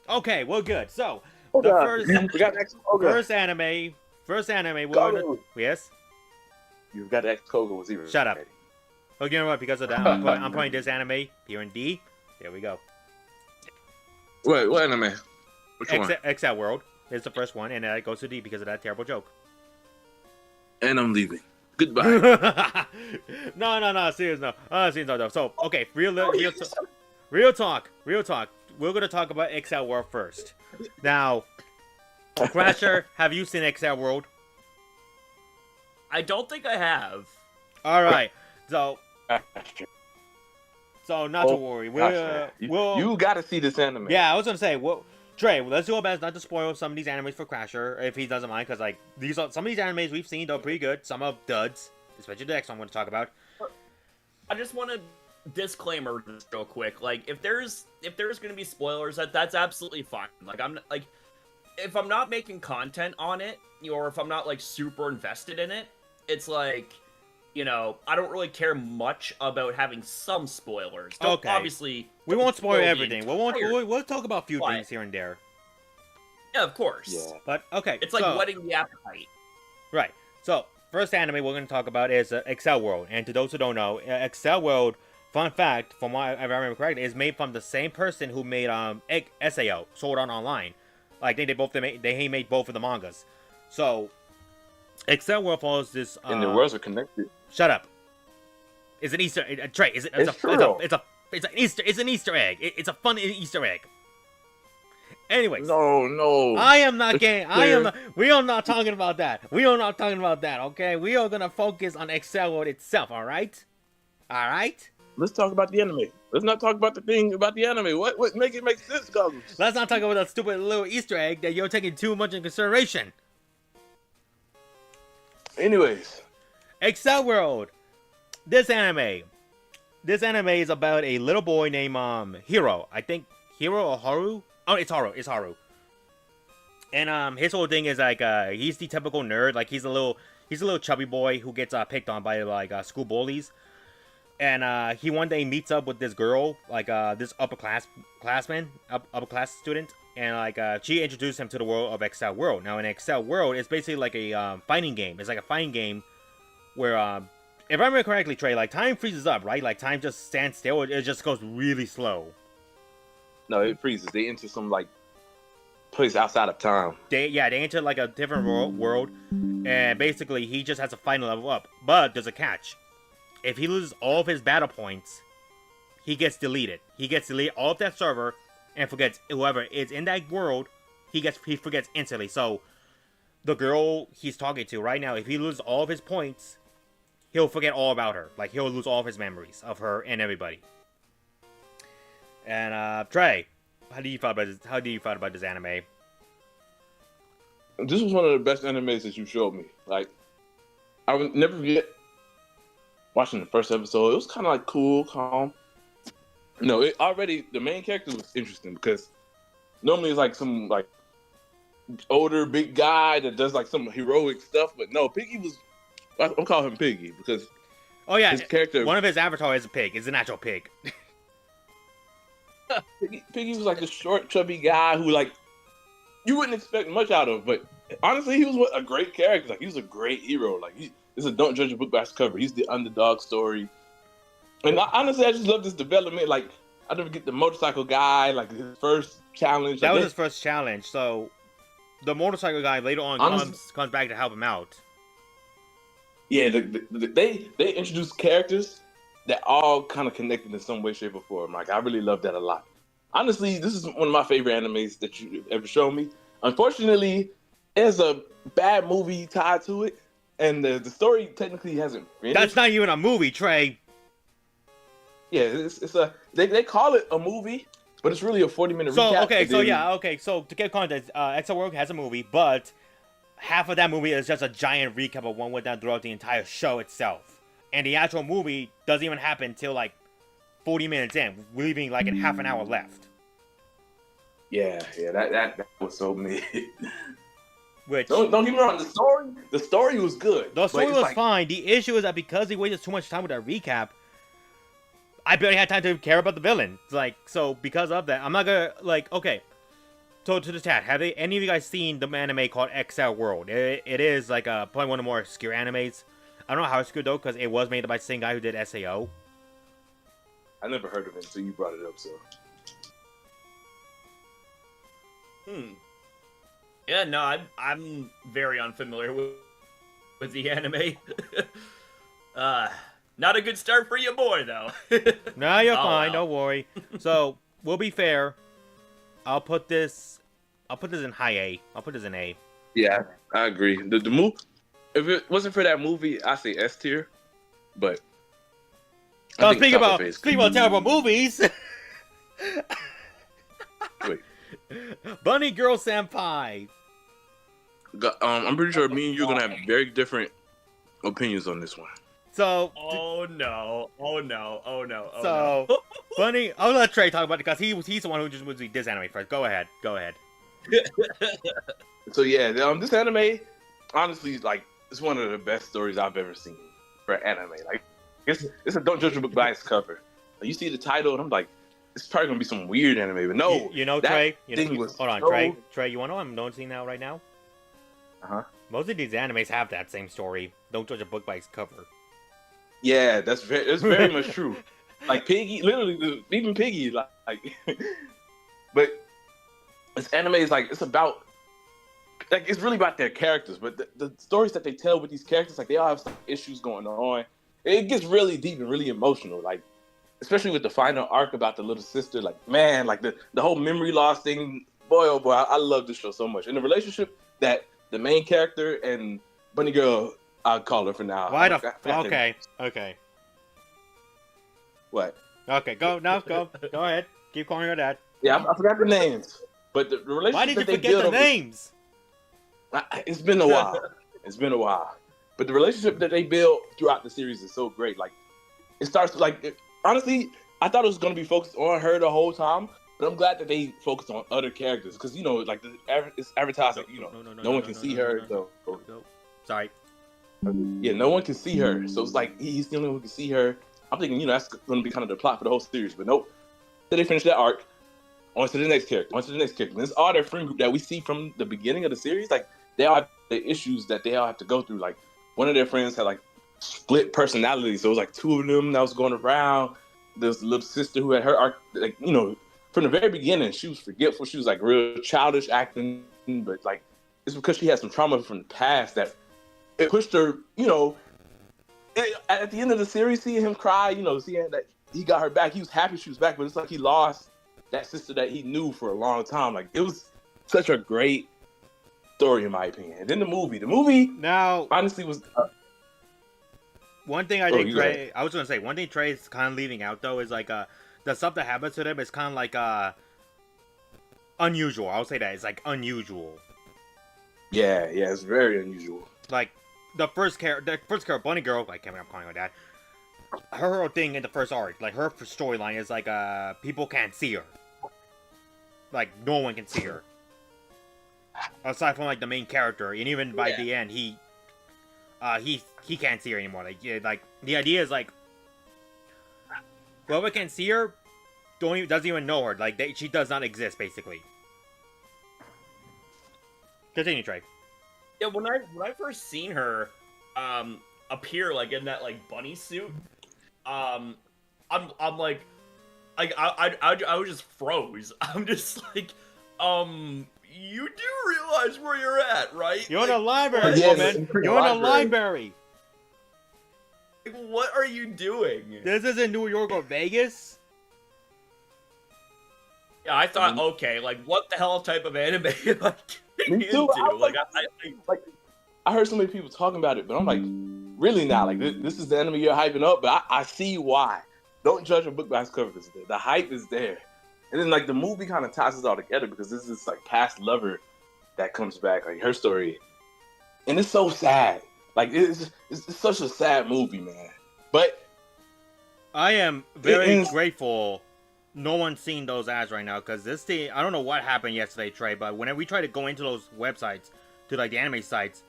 Okay, well, good. So, Oh, the God. first, We got next. Oh, God. first anime, we're Go. yes? You've got X Koga was even. Shut up. ready. Oh, you know what? Because of that, I'm putting this anime here in D. There we go. Wait, what anime? Which one? XL World is the first one, and it goes to D because of that terrible joke. And I'm leaving. Goodbye. no, serious no. Serious no. So, okay, real talk. We're gonna talk about XL World first. Now, Crasher, have you seen XL World? I don't think I have. All right, so not to worry. You gotta see this anime. Yeah, I was gonna say, Trey, let's do our best not to spoil some of these animes for Crasher if he doesn't mind, because like some of these animes we've seen, they're pretty good. Some are duds, especially the next one I'm going to talk about. I just want to disclaimer just real quick. Like, if there's gonna be spoilers, that's absolutely fine. Like, if I'm not making content on it, or if I'm not like super invested in it, it's like, you know, I don't really care much about having some spoilers. Okay. Obviously, We won't spoil the everything. entire- We'll talk about a few But- things here and there. Yeah, of course. Yeah. But okay, It's like so, whetting the appetite. right. So first anime we're going to talk about is XL World, and to those who don't know, XL World, fun fact, from what I remember correctly, is made from the same person who made SAO, Sword Art Online. Like they made both of the mangas. So XL World follows this. And the worlds are connected. Shut up. It's an Easter. Trey, it's an Easter egg. It's a fun Easter egg. Anyways. No. I am not getting. We are not talking about that. Okay, we are gonna focus on XL World itself. All right. Let's talk about the anime. Let's not talk about the thing about the anime. What make it make sense, Goggles? Let's not talk about that stupid little Easter egg that you're taking too much in consideration. Anyways, XL World. This anime is about a little boy named Hiro. I think Hiro or Haru. Oh, it's Haru. And his whole thing is like he's the typical nerd. Like he's a little chubby boy who gets picked on by like school bullies. And he one day meets up with this girl, like this upper class student, and like she introduced him to the world of XL World. Now in XL World, it's basically like a fighting game. It's like a fighting game where if I remember correctly, Trey, like time freezes up, right? Like time just stands still. It just goes really slow. no, it freezes. They enter some like place outside of time. They enter like a different world, and basically he just has to fight and level up. But there's a catch. If he loses all of his battle points, he gets deleted. He gets deleted all of that server, and forgets whoever is in that world, he forgets instantly. So the girl he's talking to right now, if he loses all of his points, he'll forget all about her. Like, he'll lose all of his memories of her and everybody. And Trey, how do you feel about this anime? This was one of the best animes that you showed me. Like, I would never forget watching the first episode. It was kind of like cool, calm. No, the main character was interesting because normally it's like some like older big guy that does like some heroic stuff, but no, Piggy was. I'm calling him Piggy because his character. One of his avatars is a pig. It's an actual pig. Piggy was like a short, chubby guy who like you wouldn't expect much out of, but honestly, he was a great character. Like, he was a great hero. Like, this is a don't judge a book by its cover. He's the underdog story, and honestly, I just love this development. Like, I never get the motorcycle guy, like his first challenge. That was his first challenge. So the motorcycle guy later on comes back to help him out. Yeah, they introduced characters that all kind of connected in some way, shape, or form. Like, I really love that a lot. Honestly, this is one of my favorite animes that you ever shown me. Unfortunately, there's a bad movie tied to it, and the story technically hasn't finished. That's not even a movie, Trey. Yeah, they call it a movie, but it's really a 40-minute recap. So to get context, Exo World has a movie, but half of that movie is just a giant recap of what went down throughout the entire show itself. And the actual movie doesn't even happen until like 40 minutes in, leaving like a half an hour left. Yeah, that was so mid. Which don't get me wrong, the story was good. The story was fine. The issue is that because he wasted too much time with that recap, I barely had time to care about the villain. Like, so because of that, I'm not gonna okay. So to the chat, have any of you guys seen the anime called XL World? It is like probably one of the more obscure animes. I don't know how it's good though, because it was made by the same guy who did SAO. I never heard of it until you brought it up, so. Yeah, no, I'm very unfamiliar with the anime. Not a good start for your boy though. No, you're fine. Don't worry. So we'll be fair. I'll put this in high A. I'll put this in A. Yeah, I agree. The move. If it wasn't for that movie, I'd say S tier. But speaking about terrible movies. Wait. Bunny Girl Senpai. I'm pretty sure me and you're gonna have very different opinions on this one. So. Oh no! Bunny. I'll let Trey talk about it because he's the one who just was this anime first. Go ahead. So yeah, this anime, honestly, like, it's one of the best stories I've ever seen for anime. Like, it's a don't judge a book by its cover. Like, you see the title, and I'm like, it's probably gonna be some weird anime, but no. Trey. Hold on, Trey. You wanna know what I'm noticing now right now? Most of these animes have that same story. Don't judge a book by its cover. Yeah, that's very much true. Like, Piggy, literally, even Piggy, like but this anime is like, it's about, like, it's really about their characters, but the stories that they tell with these characters, like, they all have some issues going on. It gets really deep and really emotional, like, especially with the final arc about the little sister. Like, man, like the whole memory loss thing. Boy, oh boy, I love this show so much. And the relationship that the main character and Bunny Girl, I'll call her for now. Okay. What? Okay, go ahead. Keep calling her that. Yeah, I forgot the names. But the relationship. Why did you forget the names? It's been a while. But the relationship that they build throughout the series is so great. Like, it starts like, honestly, I thought it was gonna be focused on her the whole time, but I'm glad that they focused on other characters because, you know, like, it's advertising. You know, no one can see her. So sorry. Yeah, no one can see her, so it's like he's the only one who can see her. I'm thinking, you know, that's going to be kind of the plot for the whole series, but nope. Then they finish that arc. On to the next character. And this is all their friend group that we see from the beginning of the series. Like, they all have the issues that they all have to go through. Like, one of their friends had like split personalities, so it was like two of them that was going around. There's a little sister who had her arc, like, you know, from the very beginning, she was forgetful. She was like real childish acting, but like, it's because she had some trauma from the past that it pushed her, you know. At the end of the series, seeing him cry, you know, seeing that he got her back, he was happy she was back, but it's like he lost that sister that he knew for a long time. Like, it was such a great story in my opinion. And then the movie Now, honestly was. one thing I Oh, think you go ahead. Trey, I was gonna say, one thing Trey is kind of leaving out though is like the stuff that happens to them is kind of like unusual. I'll say that it's like unusual. Yeah, it's very unusual. Like the first character, Bunny Girl. I can't remember calling her that. Her whole thing in the first arc, like her storyline is like people can't see her. Like no one can see her. Aside from like the main character, and even by the end, he can't see her anymore. Like like the idea is like whoever can see her doesn't even know her. Like she does not exist basically. Continue, Trey. Yeah, when I first seen her appear like in that like bunny suit, I'm like I was just froze. I'm just like, you do realize where you're at, right? You're in a Like, library, Yeah, woman. You're in a library. like, what are you doing? This isn't New York or Vegas. Yeah, I thought, okay, like, what the hell type of anime am I getting Me too. into? I heard so many people talking about it, but I'm like, really not. Like, this is the anime you're hyping up, but I see why. Don't judge a book by its cover. Because the hype is there. And then, like, the movie kind of ties it all together because this is this, like, past lover that comes back, like, her story. And it's so sad. Like, it's such a sad movie, man. But I am very grateful no one's seen those ads right now because this thing, I don't know what happened yesterday, Trey, but whenever we try to go into those websites, to like the anime sites,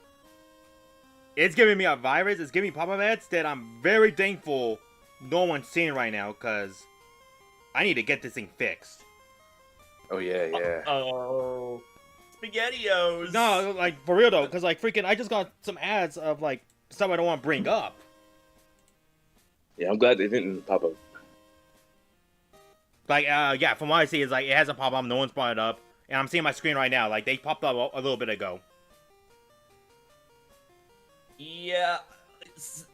it's giving me a virus, it's giving me pop-up ads that I'm very thankful no one's seeing right now because I need to get this thing fixed. oh yeah. Oh, SpaghettiOs. No, like for real though, because like freaking, I just got some ads of like stuff I don't want to bring up. Yeah, I'm glad they didn't pop up. Like, yeah, from what I see, it's like it hasn't popped up, no one's brought it up, and I'm seeing my screen right now. Like they popped up a little bit ago. Yeah,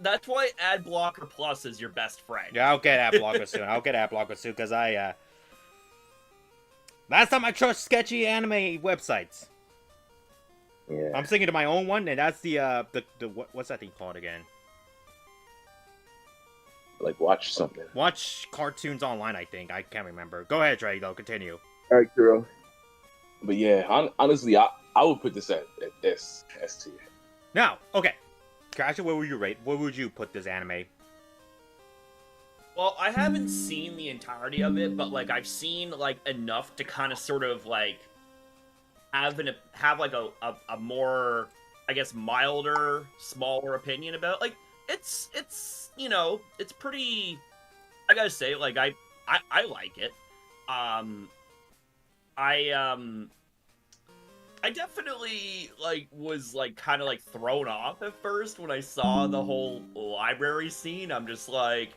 that's why Ad Blocker Plus is your best friend. Yeah, I'll get ad blocker soon. I'll get ad blocker soon because last time I trust sketchy anime websites. Yeah. I'm thinking to my own one, and that's the what's that thing called again? Like, watch something. Watch cartoons online, I think. I can't remember. Go ahead, Trey, though. Continue. All right, Kuro. But yeah, honestly, I would put this at S tier. Now, okay. Crasher, what would you rate? What would you put this anime? Well, I haven't seen the entirety of it, but like I've seen like enough to kind of sort of like have like a more, I guess, milder, smaller opinion about it. Like it's you know, it's pretty, I gotta say, like I like it. I definitely like was like kind of like thrown off at first when I saw the whole library scene. I'm just like,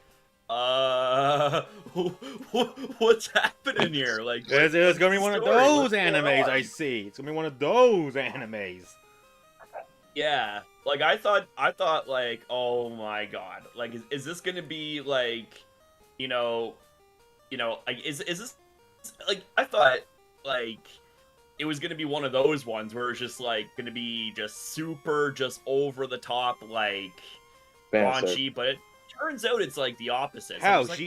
what's happening here? Like, It's gonna be one of those What's going animes on? I see. It's gonna be one of those animes. Yeah, like I thought like, oh my god, like is this gonna be like, you know, like is this like I thought like it was gonna be one of those ones where it's just like gonna be just super just over the top like raunchy, but it turns out it's like the opposite. So Hell, it's like, she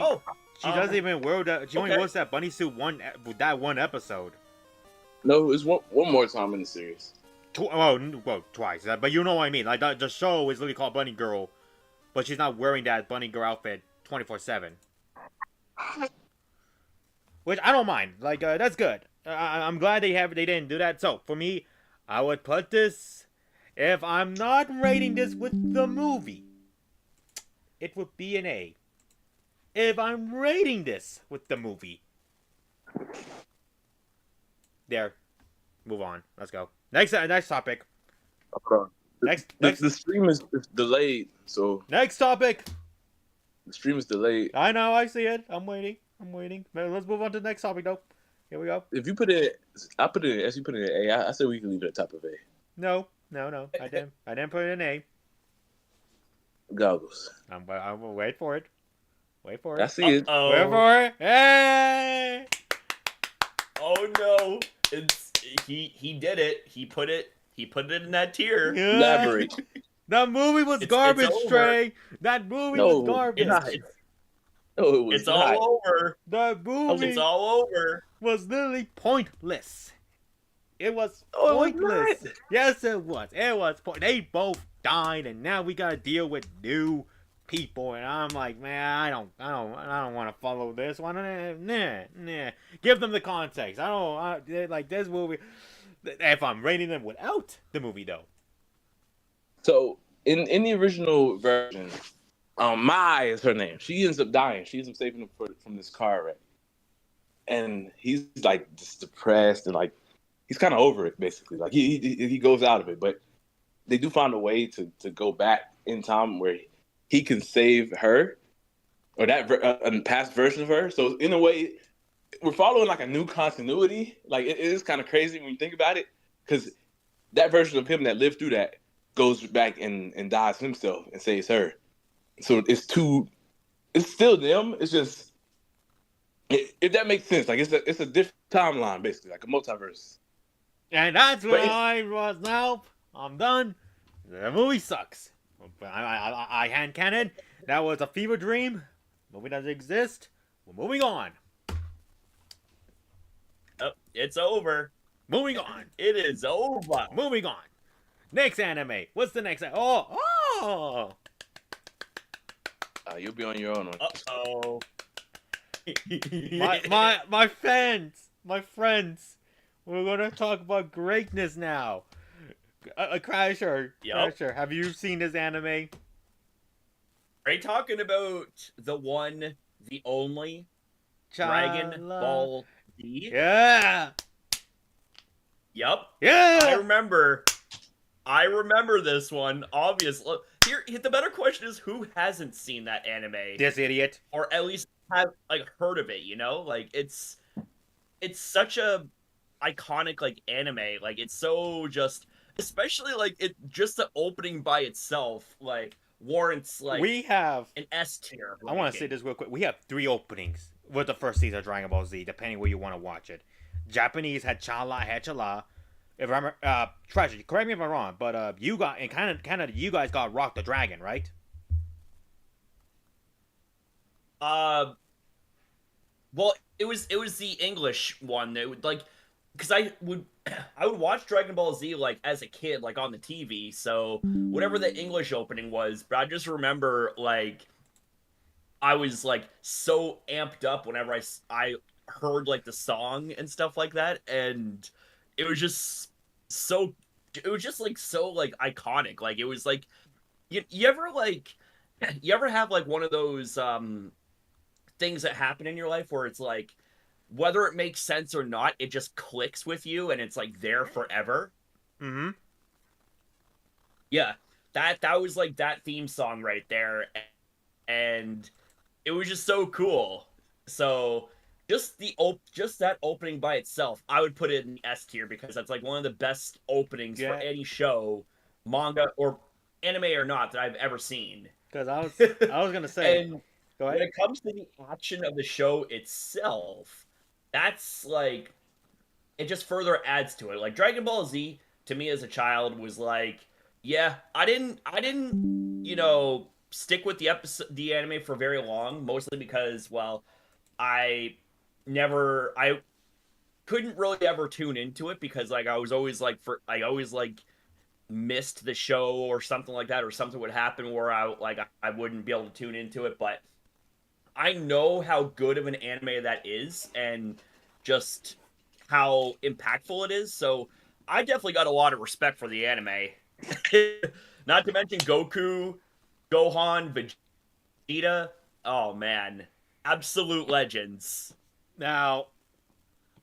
doesn't even wear that. She only wears that bunny suit that one episode. No, it was one more time in the series. Twice. But you know what I mean. Like the show is literally called Bunny Girl, but she's not wearing that Bunny Girl outfit 24/7. Which I don't mind. Like that's good. I'm glad they didn't do that. So for me, I would put this. If I'm not rating this with the movie, it would be an A. If I'm rating this with the movie, there. Move on. Let's go. Next topic. The stream is delayed, so Next topic. the stream is delayed. I know. I see it. I'm waiting. Let's move on to the next topic, though. Here we go. If you put it, I put it in S. You put it in A. I said we can leave it at top of A. No. I didn't put it in A. Goggles. I'm wait for it. I see it. Oh, Wait for it. Hey! Oh no! It's he did it. He put it in that tier. Yeah. Elaborate. That movie was It's garbage, over. Trey. That movie was No, garbage. no, it was It's all not. over. That It's movie all over. was literally pointless. It was Oh, it was pointless. not. Yes, it was. It was. They both died, and now we gotta deal with new people. And I'm like, man, I don't want to follow this one. Nah. Give them the context. Like this movie. If I'm rating them without the movie, though. So in the original version, Mai is her name. She ends up dying. She ends up saving him from this car wreck, and he's like just depressed and like he's kind of over it basically. Like he goes out of it, but they do find a way to go back in time where he can save her or that a past version of her. So in a way, we're following like a new continuity. Like it is kind of crazy when you think about it, because that version of him that lived through that goes back and dies himself and saves her. So it's still them. It's just if that makes sense. Like it's a different timeline basically, like a multiverse. And that's But what it's- I was now. I'm done. The movie sucks. I hand canon. That was a fever dream. Movie doesn't exist. We're moving on. Oh, it's over. Moving on. It is over. Moving on. Next anime. What's the next? Oh. You'll be on your own. Uh-oh. My friends. We're gonna talk about greatness now. Crasher. Yup. Crasher. Have you seen this anime? Are you talking about the one, the only Dragon Chala. Ball Z? Yeah. Yup. Yeah. I remember this one, obviously. Here, the better question is, who hasn't seen that anime? This idiot. Or at least have, like, heard of it, you know? Like, it's such a iconic, like, anime. Like, it's so just... Especially, like, just the opening by itself, like, warrants, like, We have. an S tier. I want to say this real quick. We have 3 openings with the first season of Dragon Ball Z, depending where you want to watch it. Japanese had Chala. If I remember, Treasure, correct me if I'm wrong, but you got and kind of you guys got Rock the Dragon, right? Well, it was the English one that would, like, because I would watch Dragon Ball Z, like, as a kid, like, on the TV, so whatever the English opening was, but I just remember, like, I was, like, so amped up whenever I heard, like, the song and stuff like that, and it was just so, like, iconic. Like, it was, like, you ever, like, you ever have, like, one of those, things that happen in your life where it's, like, whether it makes sense or not, it just clicks with you, and it's, like, there forever? Mm-hmm. Yeah, that was, like, that theme song right there, and it was just so cool. So just that opening by itself, I would put it in the S tier because that's like one of the best openings for any show, manga or anime or not, that I've ever seen. Because I was gonna say. And Go when ahead. it comes to the action of the show itself, that's like, it just further adds to it. Like Dragon Ball Z to me as a child was like, yeah, I didn't, stick with the anime for very long, mostly because, well, I couldn't really ever tune into it because, like, I always like missed the show or something like that, or something would happen where I wouldn't be able to tune into it. But I know how good of an anime that is and just how impactful it is. So I definitely got a lot of respect for the anime. Not to mention Goku, Gohan, Vegeta. Oh man, absolute legends. Now,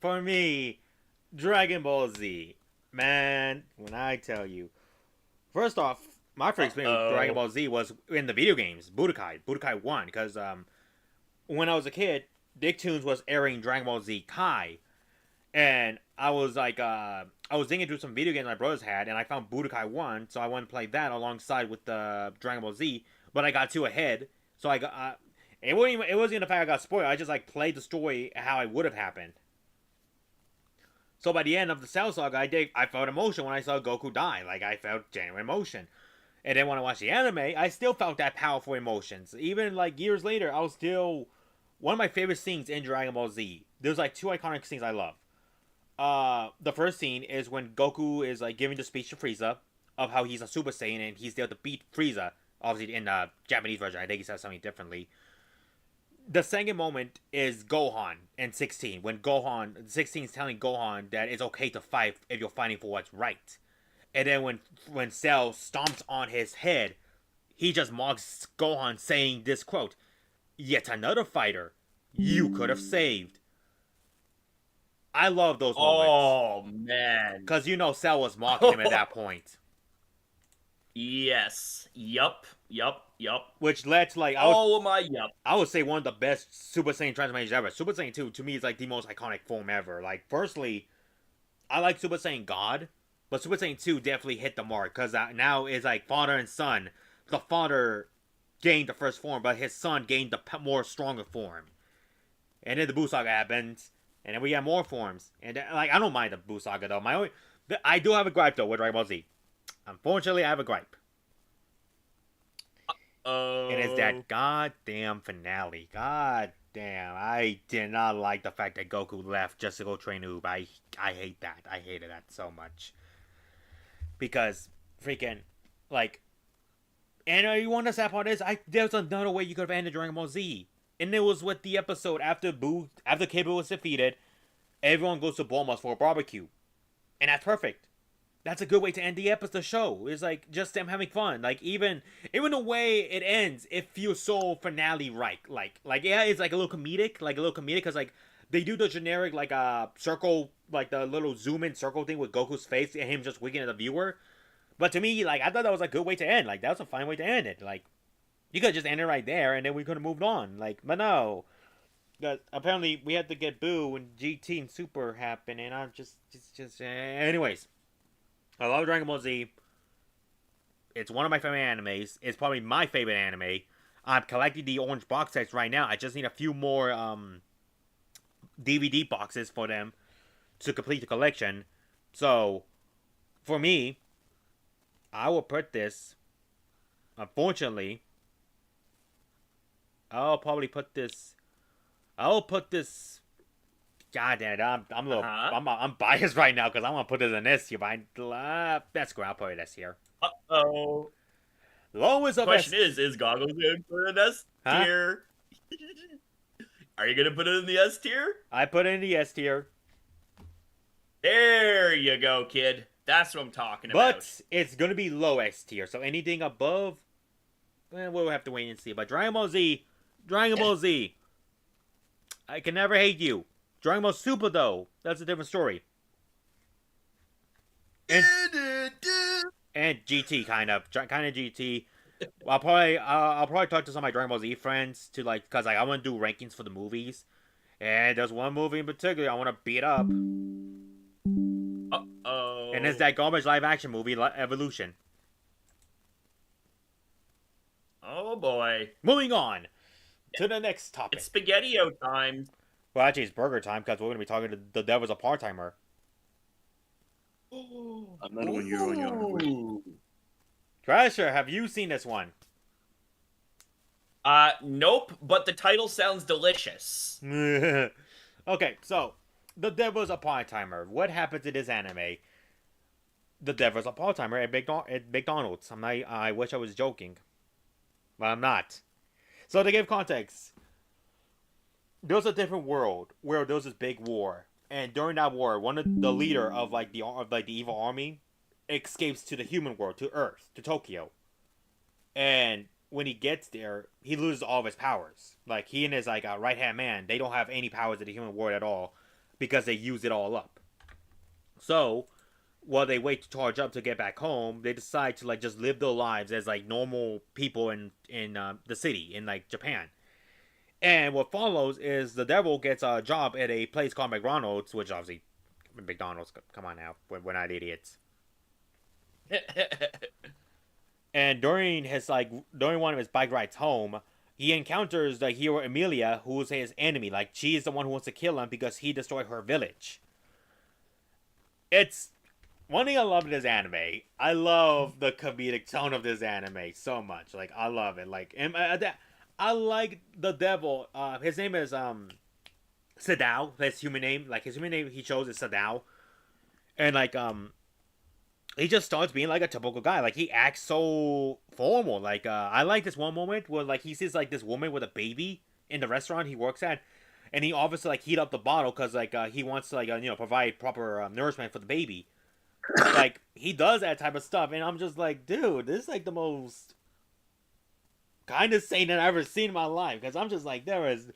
for me, Dragon Ball Z, man, when I tell you, first off, my first experience with Dragon Ball Z was in the video games, Budokai 1, because when I was a kid, Nicktoons was airing Dragon Ball Z Kai, and I was like, I was digging through some video games my brothers had, and I found Budokai 1, so I went and played that alongside with Dragon Ball Z, but I got 2 ahead, so I got, it wasn't even the fact I got spoiled, I just, like, played the story how it would have happened. So by the end of the Cell Saga, I felt emotion when I saw Goku die. Like, I felt genuine emotion. And then when I watched the anime, I still felt that powerful emotions. Even like years later, I was still one of my favorite scenes in Dragon Ball Z. There's like two iconic scenes I love. The first scene is when Goku is like giving the speech to Frieza of how he's a Super Saiyan and he's there to beat Frieza. Obviously, in the Japanese version, I think he says something differently. The second moment is Gohan in 16 when Gohan 16 is telling Gohan that it's okay to fight if you're fighting for what's right. And then when Cell stomps on his head, he just mocks Gohan saying this quote, "Yet another fighter you could have saved." I love those moments. Oh man. Because Cell was mocking him at that point. Yes. Yup. Which led to like I would say one of the best Super Saiyan transformations ever. Super Saiyan 2 to me is like the most iconic form ever. Like firstly, I like Super Saiyan God, but Super Saiyan 2 definitely hit the mark because now it's like father and son. The father gained the first form, but his son gained the more stronger form. And then the Buu Saga happens, and then we get more forms. And like I don't mind the Buu Saga though. I do have a gripe though with Dragon Ball Z. Unfortunately, I have a gripe. And it's that goddamn finale. God damn. I did not like the fact that Goku left just to go train Oob. I hate that. I hated that so much. Because freaking like and you want the sad part is there's another way you could have ended Dragon Ball Z. And it was with the episode after Cable was defeated, everyone goes to Bulma's for a barbecue. And that's perfect. That's a good way to end the show. It's like just them having fun. Like even the way it ends, it feels so finale right. Like yeah, it's like a little comedic, because like they do the generic like circle, like the little zoom in circle thing with Goku's face and him just winking at the viewer. But to me, like I thought that was a good way to end. Like that was a fine way to end it. Like you could just end it right there and then we could have moved on. Like but no. Apparently we had to get Boo when GT and Super happened, and I'm just anyways. I love Dragon Ball Z. It's one of my favorite animes. It's probably my favorite anime. I'm collecting the orange box sets right now. I just need a few more DVD boxes for them to complete the collection. So, for me, I will put this. Unfortunately, I'll put this. God damn it, I'm a little, I'm biased right now because I want to put this in S tier, but that's cool. I'll put it S tier. Lowest of question is Goggles going to put it in S tier? Are you going to put it in the S tier? I put it in the S tier. There you go, kid. That's what I'm talking about. But it's going to be low S tier, so anything above, we'll have to wait and see. But Dragon Ball Z, I can never hate you. Dragon Ball Super, though, that's a different story. And GT, kind of GT. I'll probably talk to some of my Dragon Ball Z friends to cause I want to do rankings for the movies. And there's one movie in particular I want to beat up. And it's that garbage live action movie, Evolution. Oh boy. Moving on to the next topic. It's Spaghetti-O time. Well, actually, it's burger time because we're going to be talking to the Devil's a part-timer. Another one you're on your own. Crasher, have you seen this one? Nope, but the title sounds delicious. Okay, so, the Devil's a part-timer. What happens in this anime? The Devil's a part-timer at McDonald's. I wish I was joking. But I'm not. So, to give context, there was a different world where there was this big war, and during that war, one of the leader of the evil army escapes to the human world, to Earth, to Tokyo, and when he gets there, he loses all of his powers. Like he and his right hand man, they don't have any powers in the human world at all because they use it all up. So while they wait to charge up to get back home, they decide to just live their lives as normal people in the city in Japan. And what follows is the devil gets a job at a place called McDonald's, which obviously, McDonald's, come on now, we're not idiots. And during one of his bike rides home, he encounters the hero Emilia, who's his enemy. She is the one who wants to kill him because he destroyed her village. it's one thing I love in this anime. I love the comedic tone of this anime so much. Like I love it. Like I like the devil. His name is Sadao. His human name. Like his human name he chose is Sadao. And like he just starts being like a typical guy. Like he acts so formal. Like I like this one moment where like he sees like this woman with a baby in the restaurant he works at, and he obviously like heat up the bottle because like he wants to like provide proper nourishment for the baby. Like he does that type of stuff, and I'm just like, dude, this is like the most kind of sane I've ever seen in my life. Because I'm just like, there is,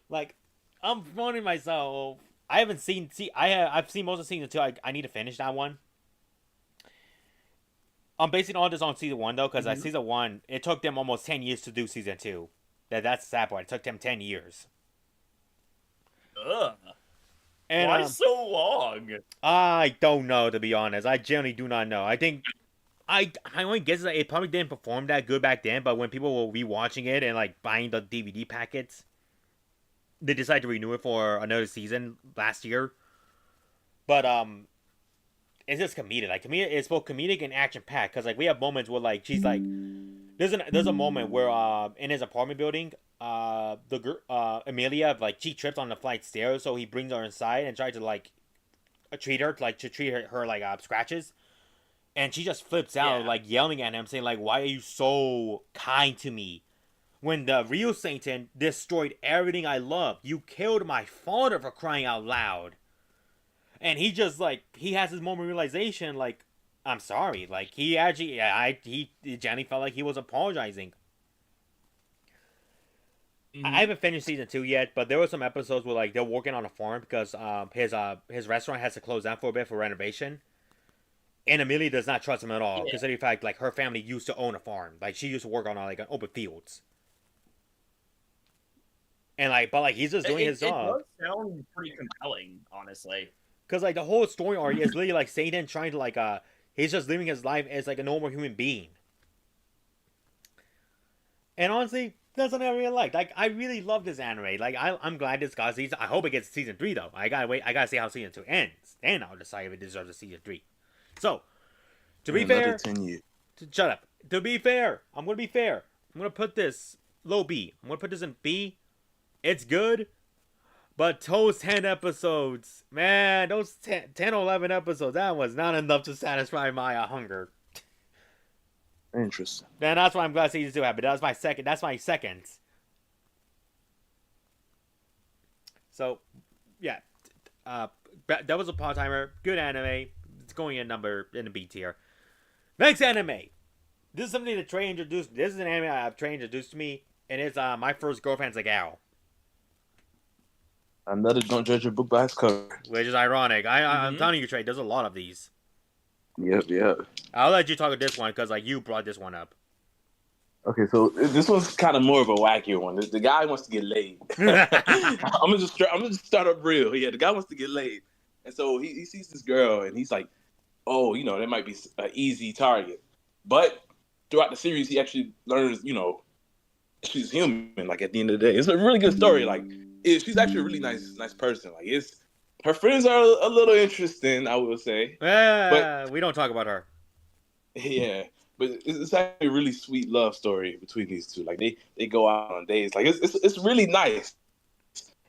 like, I'm throwing myself. I haven't seen. I've seen most of season 2. I need to finish that one. I'm basing all this on season 1 though, because season 1 it took them almost 10 years to do season 2. That's the sad part. It took them 10 years. Ugh. And, why so long? I don't know, to be honest. I generally do not know. I think I only guess that it probably didn't perform that good back then, but when people were rewatching it and like buying the DVD packets, they decided to renew it for another season last year. But it's just comedic. Like comedic, it's both comedic and action packed. Cause like we have moments where like she's like, there's a moment where in his apartment building, Amelia like she trips on the flight stairs, so he brings her inside and tries to like treat her her like scratches, and she just flips out like yelling at him saying like, why are you so kind to me when the real Satan destroyed everything I love? You killed my father, for crying out loud. And he just like he has his moment of realization like, I'm sorry. Like he actually he Johnny felt like he was apologizing. I haven't finished season 2 yet, but there were some episodes where like they're working on a farm because his restaurant has to close down for a bit for renovation. And Amelia does not trust him at all, considering the fact like her family used to own a farm. Like she used to work on like an open fields. And like, but like he's just doing his job. It does sound pretty compelling, honestly. Cause like the whole story arc is literally like Satan trying to like he's just living his life as like a normal human being. And honestly, that's something I really liked. Like I really love this anime. Like I'm glad this got season. I hope it gets season 3 though. I gotta wait. I gotta see how season 2 ends. Then I'll decide if it deserves a season 3. So, to be fair, 10 years. Shut up. To be fair, I'm gonna be fair. I'm gonna put this low B. I'm gonna put this in B. It's good, but those 10 episodes, man, those 10 or 11 episodes, that was not enough to satisfy my hunger. Interesting. And that's why I'm glad season 2 happened. That's my second. So, yeah. That was a part timer. Good anime. It's going in the B tier. Next anime. This is something that Trey introduced. This is an anime Trey introduced to me, and it's My First Girlfriend's a Gal. Another don't judge a book by its cover. Which is ironic. I'm telling you, Trey, there's a lot of these. Yep. I'll let you talk about this one because like you brought this one up. Okay, so this one's kind of more of a wackier one. The guy wants to get laid. I'm gonna just start up real. Yeah, the guy wants to get laid, and so he sees this girl, and he's like, oh, that might be an easy target. But throughout the series, he actually learns, she's human. Like at the end of the day, it's a really good story. Like she's actually a really nice person. Like her friends are a little interesting, I would say. But we don't talk about her. Yeah. But it's actually a really sweet love story between these two. Like they go out on dates. Like it's really nice.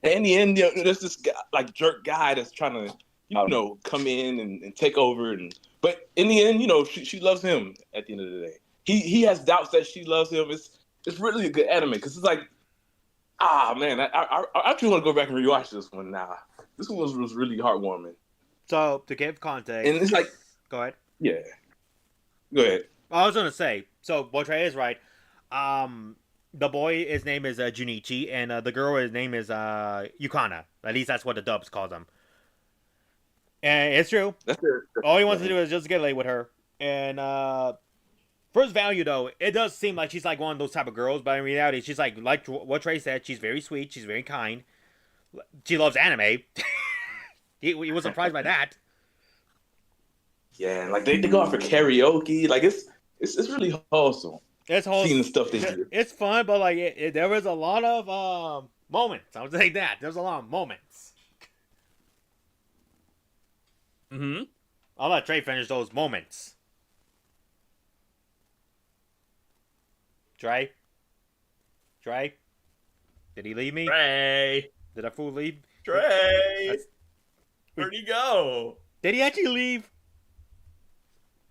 And in the end, there's this guy, like jerk guy that's trying to come in and take over. But in the end, she loves him at the end of the day. He has doubts that she loves him. It's really a good anime because it's like, man, I actually want to go back and rewatch this one now. This one was really heartwarming. So to give context, and it's like, go ahead. Yeah, go ahead. I was gonna say, so Botrey is right. The boy, his name is Junichi, and the girl, his name is Yukana. At least that's what the dubs call them. And it's true. All he wants to do is just get laid with her. And first value though, it does seem like she's like one of those type of girls, but in reality, she's like what Trey said. She's very sweet. She's very kind. She loves anime. he was surprised by that. Yeah, and like they go out for karaoke. Like it's really wholesome. It's wholesome. Seeing the stuff they do. It's fun, but like there was a lot of moments. I would say that there's a lot of moments. I'll let Trey finish those moments. Trey? Trey? Did he leave me? Trey, Did that fool leave? Trey, That's, where'd he go? did he actually leave?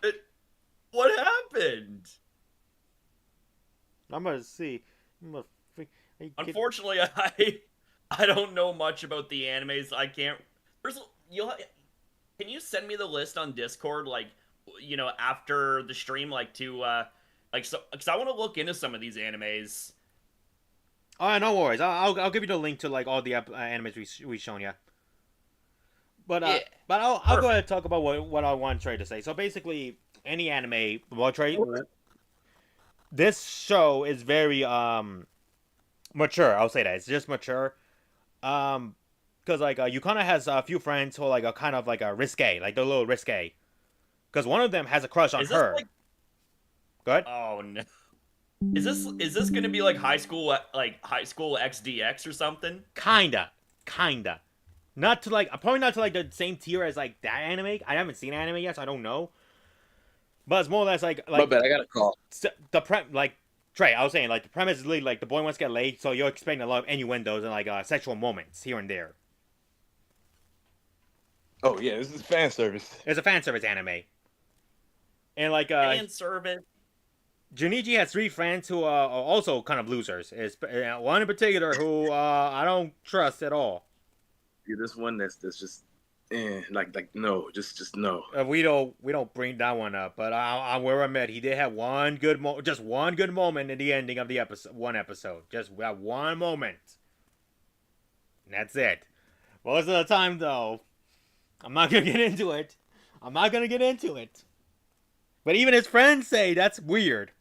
It, what happened? I'm gonna see. I'm gonna get... Unfortunately, I don't know much about the animes. I can't. There's you'll. Can you send me the list on Discord, like, after the stream, like so, because I want to look into some of these animes. Oh, no worries. I'll give you the link to like all the animes we shown you. But Yeah, I'll go ahead and talk about what I want Trey to say. So basically, any anime, well, Trey, this show is very mature. I'll say that it's just mature. Because like Yukana has a few friends who are like a kind of like a risque, like they're a little risque. Because one of them has a crush on is this her. like? Go ahead. Oh no. Is this gonna be like high school XDX or something? Kinda. Not to like, probably not to like the same tier as like that anime. I haven't seen anime yet, so I don't know. But it's more or less like My bad, I got a call. like Trey. I was saying like the premise is literally like the boy wants to get laid, so you're expecting a lot of innuendos and like sexual moments here and there. Oh yeah, this is fan service. It's a fan service anime, and like Fan service. Junichi has three friends who are also kind of losers. Is one in particular who I don't trust at all. Yeah, this one that's just, like no, just no. We don't bring that one up, but I will admit he did have one good just one good moment in the ending of the episode, just that one moment. And that's it. Most of the time, though, I'm not gonna get into it. But even his friends say that's weird.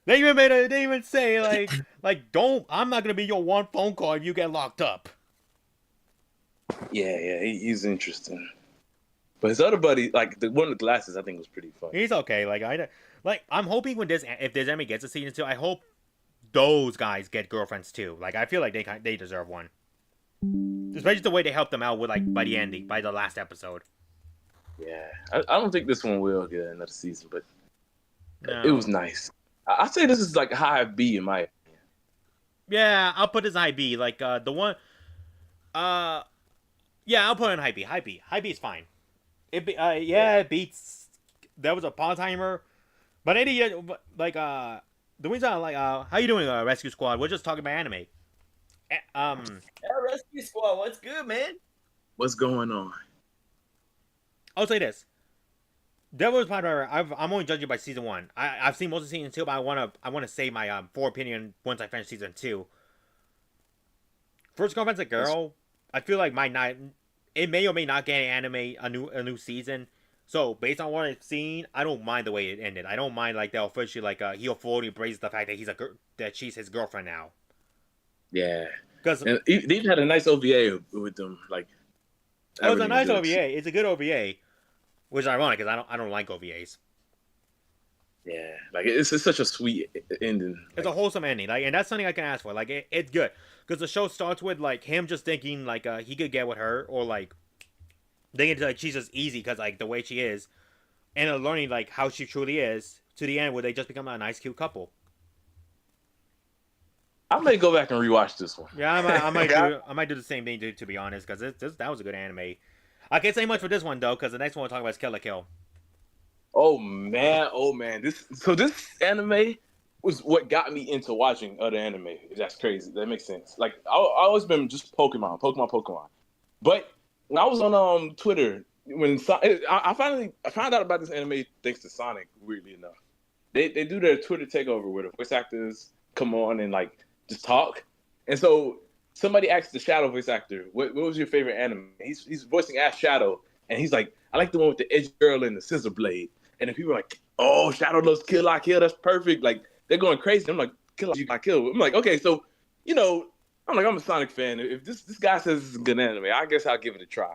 They even say don't. I'm not gonna be your one phone call if you get locked up. Yeah, he's interesting. But his other buddy, like the one with the glasses, I think was pretty fun. He's okay. I'm hoping if this anime gets a season 2, I hope those guys get girlfriends too. Like I feel like they deserve one, especially the way they helped them out with like by the last episode. Yeah, I don't think this one will get another season, but No. it was nice. I'd say this is like high B in my opinion. Yeah, I'll put this high B. Like the one, yeah, I'll put it in high B. High B is fine. It beats. That was a pause timer, but the reason I like how you doing, Rescue Squad? We're just talking about anime. Yeah, Rescue Squad, what's good, man? What's going on? I'll say this. Devil Pod Rider, I'm only judging by season 1. I've seen most of season 2, but I wanna say my full opinion once I finish season 2. First Girlfriend's a Girl, I feel like it may or may not get an anime a new season. So based on what I've seen, I don't mind the way it ended. I don't mind like they'll officially he fully embraces the fact that that she's his girlfriend now. Yeah, Because they've had a nice OVA with them. Like, it was a nice OVA. It's a good OVA, which is ironic because I don't like OVAs. Yeah, like it's such a sweet ending. It's a wholesome ending, and that's something I can ask for. Like it's good because the show starts with like him just thinking he could get with her, or like thinking like she's just easy because like the way she is, and learning like how she truly is to the end where they just become a nice cute couple. I may go back and rewatch this one. Yeah, I might do the same thing to be honest because that was a good anime. I can't say much for this one though because the next one we'll talk about is Kill la Kill. Oh man! This anime was what got me into watching other anime. That's crazy. That makes sense. Like I always been just Pokemon. But when I was on Twitter, I found out about this anime thanks to Sonic. Weirdly enough, they do their Twitter takeover where the voice actors come on and like just talk. And so somebody asked the Shadow voice actor, "What was your favorite anime?" He's voicing Ash Shadow, and he's like, "I like the one with the edge girl and the scissor blade." And then people are like, "Oh, Shadow loves Kill la Kill. That's perfect." Like they're going crazy. I'm like, "Kill la Kill." I'm like, okay, so I'm a Sonic fan. If this guy says it's a good anime, I guess I'll give it a try.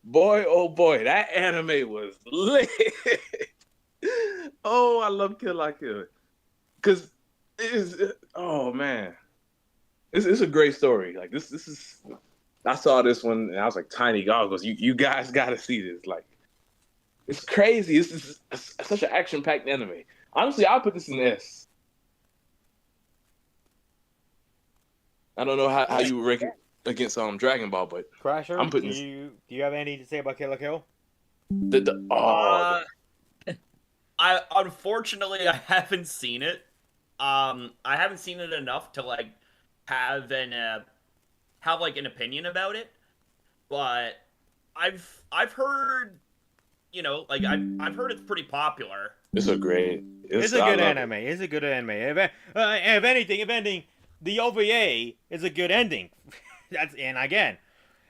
Boy, oh boy, that anime was lit. Oh, I love Kill la Kill because oh man, it's a great story. Like this is I saw this one and I was like, tiny goggles. You guys got to see this. Like, it's crazy. This is such an action packed anime. Honestly, I'll put this in S. I don't know how you would rank it against Dragon Ball, but Crasher, I'm putting do you have anything to say about Kill la Kill? I unfortunately I haven't seen it. I haven't seen it enough to like have an opinion about it. But I've heard, like I've heard it's pretty popular. It's a great. It's a good anime. It's a good anime. If anything, the OVA is a good ending. And again,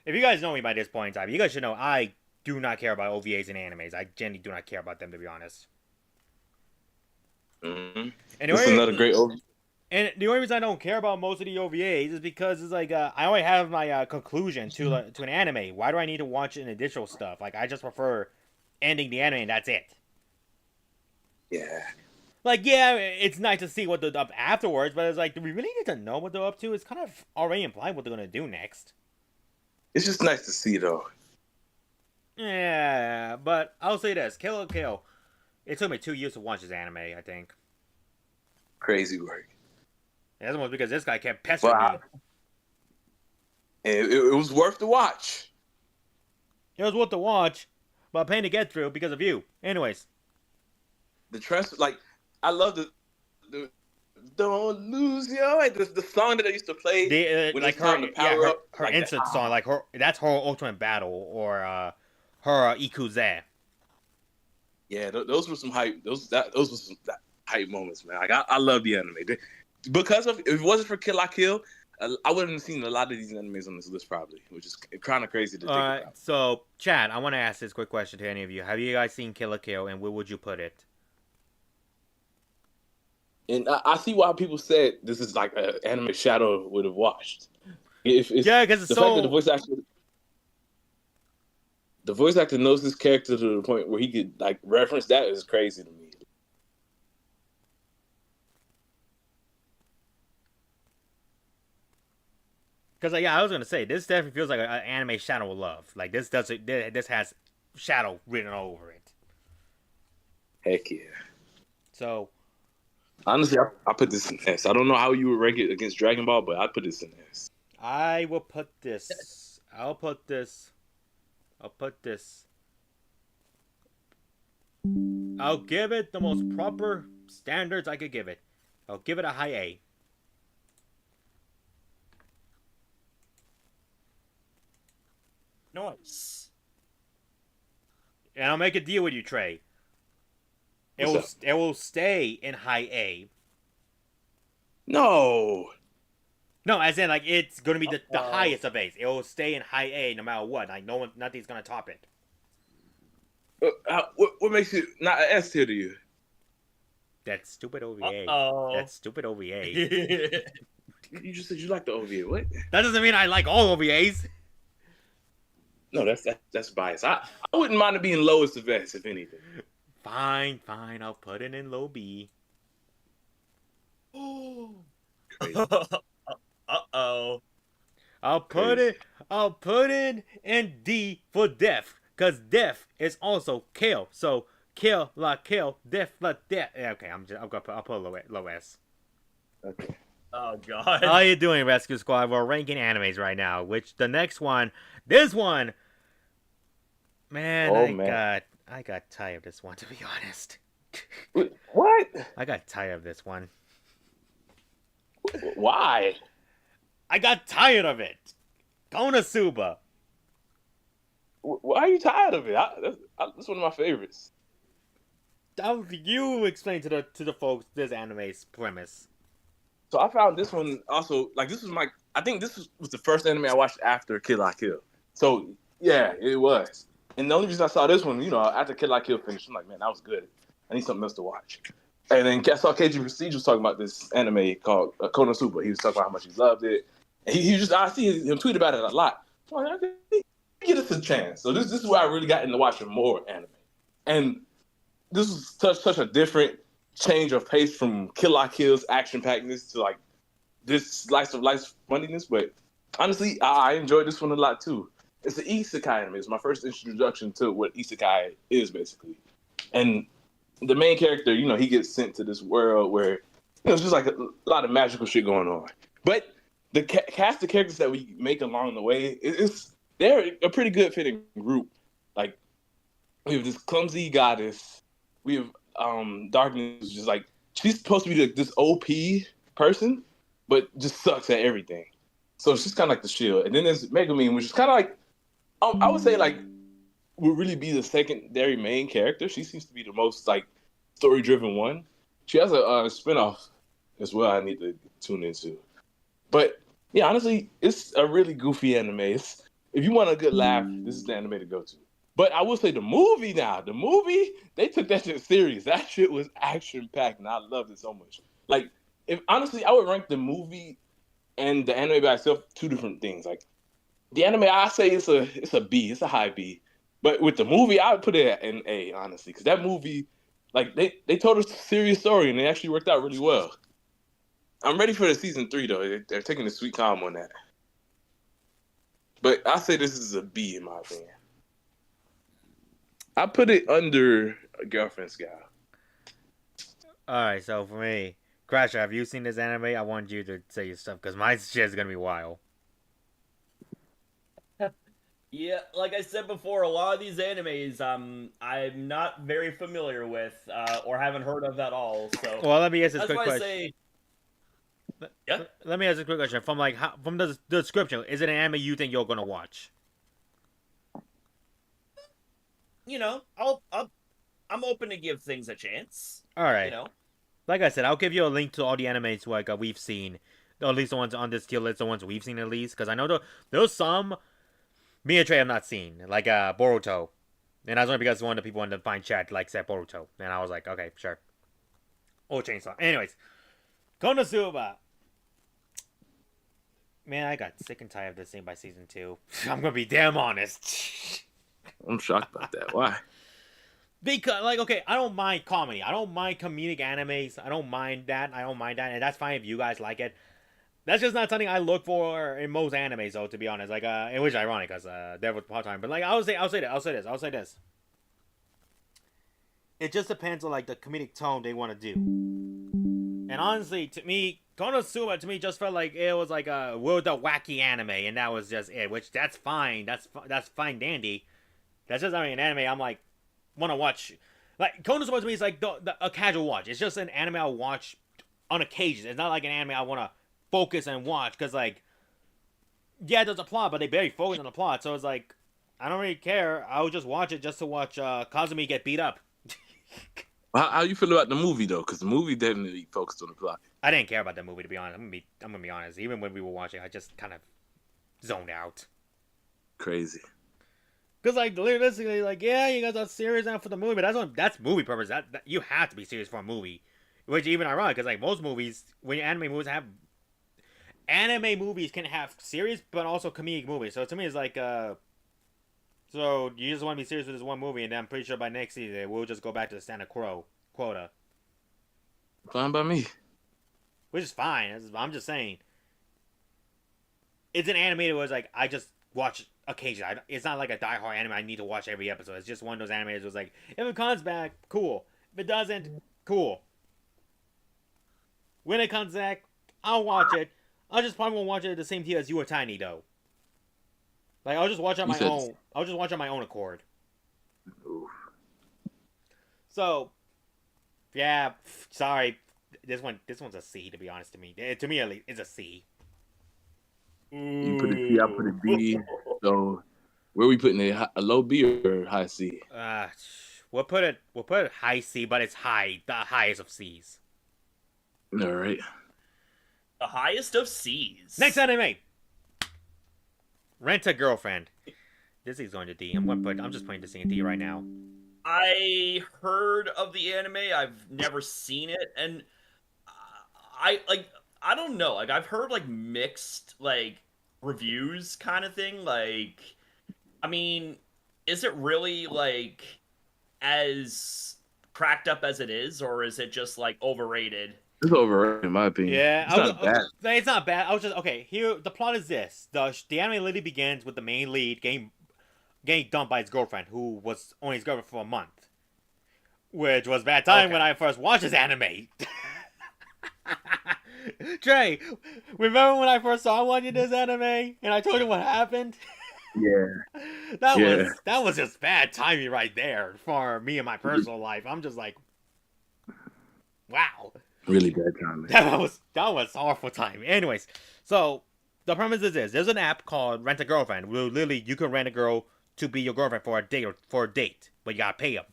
if you guys know me by this point in time, you guys should know I do not care about OVAs and animes. I genuinely do not care about them, to be honest. Mm-hmm. And this is another great OVA. And the only reason I don't care about most of the OVAs is because it's like I already have my conclusion to an anime. Why do I need to watch an additional stuff? Like I just prefer ending the anime and that's it. Yeah. Like yeah, it's nice to see what they're up afterwards, but it's like, do we really need to know what they're up to? It's kind of already implied what they're gonna do next. It's just nice to see though. Yeah, but I'll say this: Kill la Kill. It took me 2 years to watch this anime. I think. Crazy work. That's almost because this guy kept pestering me. It was worth the watch. It was worth the watch, but a pain to get through because of you. Anyways. I love the "Don't Lose Your Way," the song that they used to play when like it's time to power up. Her instant song, like that's her ultimate battle or her Ikuze. Yeah, those were some hype. Those were some hype moments, man. Like I love the anime because of if it wasn't for Kill la Kill, I wouldn't have seen a lot of these animes on this list probably, which is kind of crazy to think about. So Chad, I want to ask this quick question to any of you: have you guys seen Kill la Kill, and where would you put it? And I see why people said this is like an anime Shadow would have watched. Yeah, because it's the fact that the voice actor knows his character to the point where he could like reference that is crazy to me. Because I was gonna say this definitely feels like an anime Shadow will love. Like this has Shadow written all over it. Heck yeah. So. Honestly, I put this in S. I don't know how you would rank it against Dragon Ball, but I put this in S. I will put this. I'll put this. I'll give it the most proper standards I could give it. I'll give it a high A. Nice. And I'll make a deal with you, Trey. It will stay in high A. No, as in like it's gonna be the highest of A's. It will stay in high A no matter what. Like nothing's gonna top it. What makes it not an S tier to you? That stupid OVA. That stupid OVA. You just said you like the OVA. What? That doesn't mean I like all OVAs. No, that's bias. I wouldn't mind it being lowest of S, if anything. Fine. I'll put it in low B. Uh-oh. I'll put it in D for death. Because death is also kill. So kill la kill, death la death. Okay, I'll put low S. Okay. Oh god. How you doing, Rescue Squad? We're ranking animes right now. Which the next one, this one, man, I got tired of this one, to be honest. What? I got tired of this one. Why? I got tired of it. Konosuba. Why are you tired of it? That's one of my favorites. You explain to the folks this anime's premise. So I found this one also, like this was I think this was the first anime I watched after Kill la Kill. So yeah, it was. And the only reason I saw this one, after Kill la Kill finished, I'm like, man, that was good. I need something else to watch. And then I saw KG Prestige was talking about this anime called Konosuba. He was talking about how much he loved it. And I see him tweet about it a lot. So I'm like, okay, give this a chance. So this is where I really got into watching more anime. And this was such a different change of pace from Kill la Kill's action-packedness to like this slice of life funniness. But Honestly, I enjoyed this one a lot too. It's an isekai anime. It's my first introduction to what isekai is basically. And the main character, he gets sent to this world where it's just like a lot of magical shit going on. But the cast of characters that we make along the way, they're a pretty good fitting group. Like we have this clumsy goddess. We have Darkness, just like she's supposed to be this OP person, but just sucks at everything. So it's just kind of like the shield. And then there's Megumin, which is kind of like I would say like would really be the secondary main character. She seems to be the most like story driven one. She has a spinoff as well. I need to tune into. But yeah, honestly, it's a really goofy anime. If you want a good laugh, this is the anime to go to. But I will say the movie they took that shit serious. That shit was action packed, and I loved it so much. Like, if honestly, I would rank the movie and the anime by itself two different things. Like the anime, I say it's a B, it's a high B. But with the movie, I would put it at an A, honestly, because that movie, like they told us a serious story, and it actually worked out really well. I'm ready for the season 3 though. They're taking a sweet calm on that. But I say this is a B in my opinion. I put it under a girlfriend scout. Alright, so for me, Crasher, have you seen this anime? I want you to say your stuff because my shit is gonna be wild. Yeah, like I said before, a lot of these animes I'm not very familiar with or haven't heard of at all. So Well, let me ask this that's quick why I question. say, yeah, Let me ask a quick question. From the description, is it an anime you think you're gonna watch? I'm open to give things a chance. All right. You know, Like I said, I'll give you a link to all the animes like we've seen, or at least the ones on this tier list, the ones we've seen at least, because I know there's some me and Trey have not seen, like Boruto, and that's only because one of the people in the fine chat like said Boruto, and I was like, okay, sure. Or Chainsaw. Anyways, Konosuba. Man, I got sick and tired of this thing by season 2. I'm gonna be damn honest. I'm shocked about that. Why? Because, like, okay, I don't mind comedy. I don't mind comedic animes. I don't mind that. And that's fine if you guys like it. That's just not something I look for in most animes, though, to be honest. Like, it was ironic, because Devil part-time. But, like, I'll say this. It just depends on, like, the comedic tone they want to do. And honestly, to me, Konosuba, to me, just felt like it was like a world of wacky anime, and that was just it, which that's fine. That's fine dandy. That's just, I mean, an anime I'm like, want to watch. Like, Konosuba to me is like a casual watch. It's just an anime I'll watch on occasion. It's not like an anime I want to focus and watch, because, like, yeah, there's a plot, but they barely focus on the plot, so it's like, I don't really care. I would just watch it just to watch Kazumi get beat up. How you feel about the movie though? Because the movie definitely focused on the plot. I didn't care about that movie, to be honest. I'm gonna be honest. Even when we were watching, I just kind of zoned out. Crazy. Cause like realistically, like, yeah, you guys are serious enough for the movie, but that's movie purpose. That you have to be serious for a movie, which is even ironic, because like most movies, when anime movies can have serious but also comedic movies. So to me, it's like, so you just want to be serious with this one movie, and then I'm pretty sure by next season we'll just go back to the standard quota, Fine by me. which is fine. I'm just saying, it's an animated where it's like I just watch occasionally. It's not like a diehard anime I need to watch every episode. It's just one of those animes where it's like, if it comes back, cool. If it doesn't, cool. When it comes back, I'll watch it. I just probably won't watch it at the same tier as you or Tiny, though. Like, I'll just watch on my own. I'll just watch on my own accord. Oof. So, yeah, sorry. This one's a C, to be honest. To me, at least, it's a C. You put a C, I put a B. So where are we putting it? A low B or high C? We'll put it high C, but it's the highest of C's. All right. the highest of C's. Next anime. Rent a Girlfriend. This is going to D. I'm just putting this in D right now. I heard of the anime. I've never seen it, and I don't know. Like I've heard like mixed like reviews kind of thing. Like, I mean, is it really like as cracked up as it is, or is it just like overrated It's overrated in my opinion. Yeah, It's not bad. it's not bad. I was just okay. Here, the plot is this: the anime literally begins with the main lead getting dumped by his girlfriend, who was only his girlfriend for a month, which was bad time when Okay. I first watched this anime. Trey, remember when I first saw watching this anime and I told you what happened? Yeah, That yeah, was just bad timing right there for me and my personal life. I'm just like, wow. really bad timing. That was awful timing. Anyways, so the premise is this: there's an app called Rent a Girlfriend where literally you can rent a girl to be your girlfriend for a date, but you gotta pay them.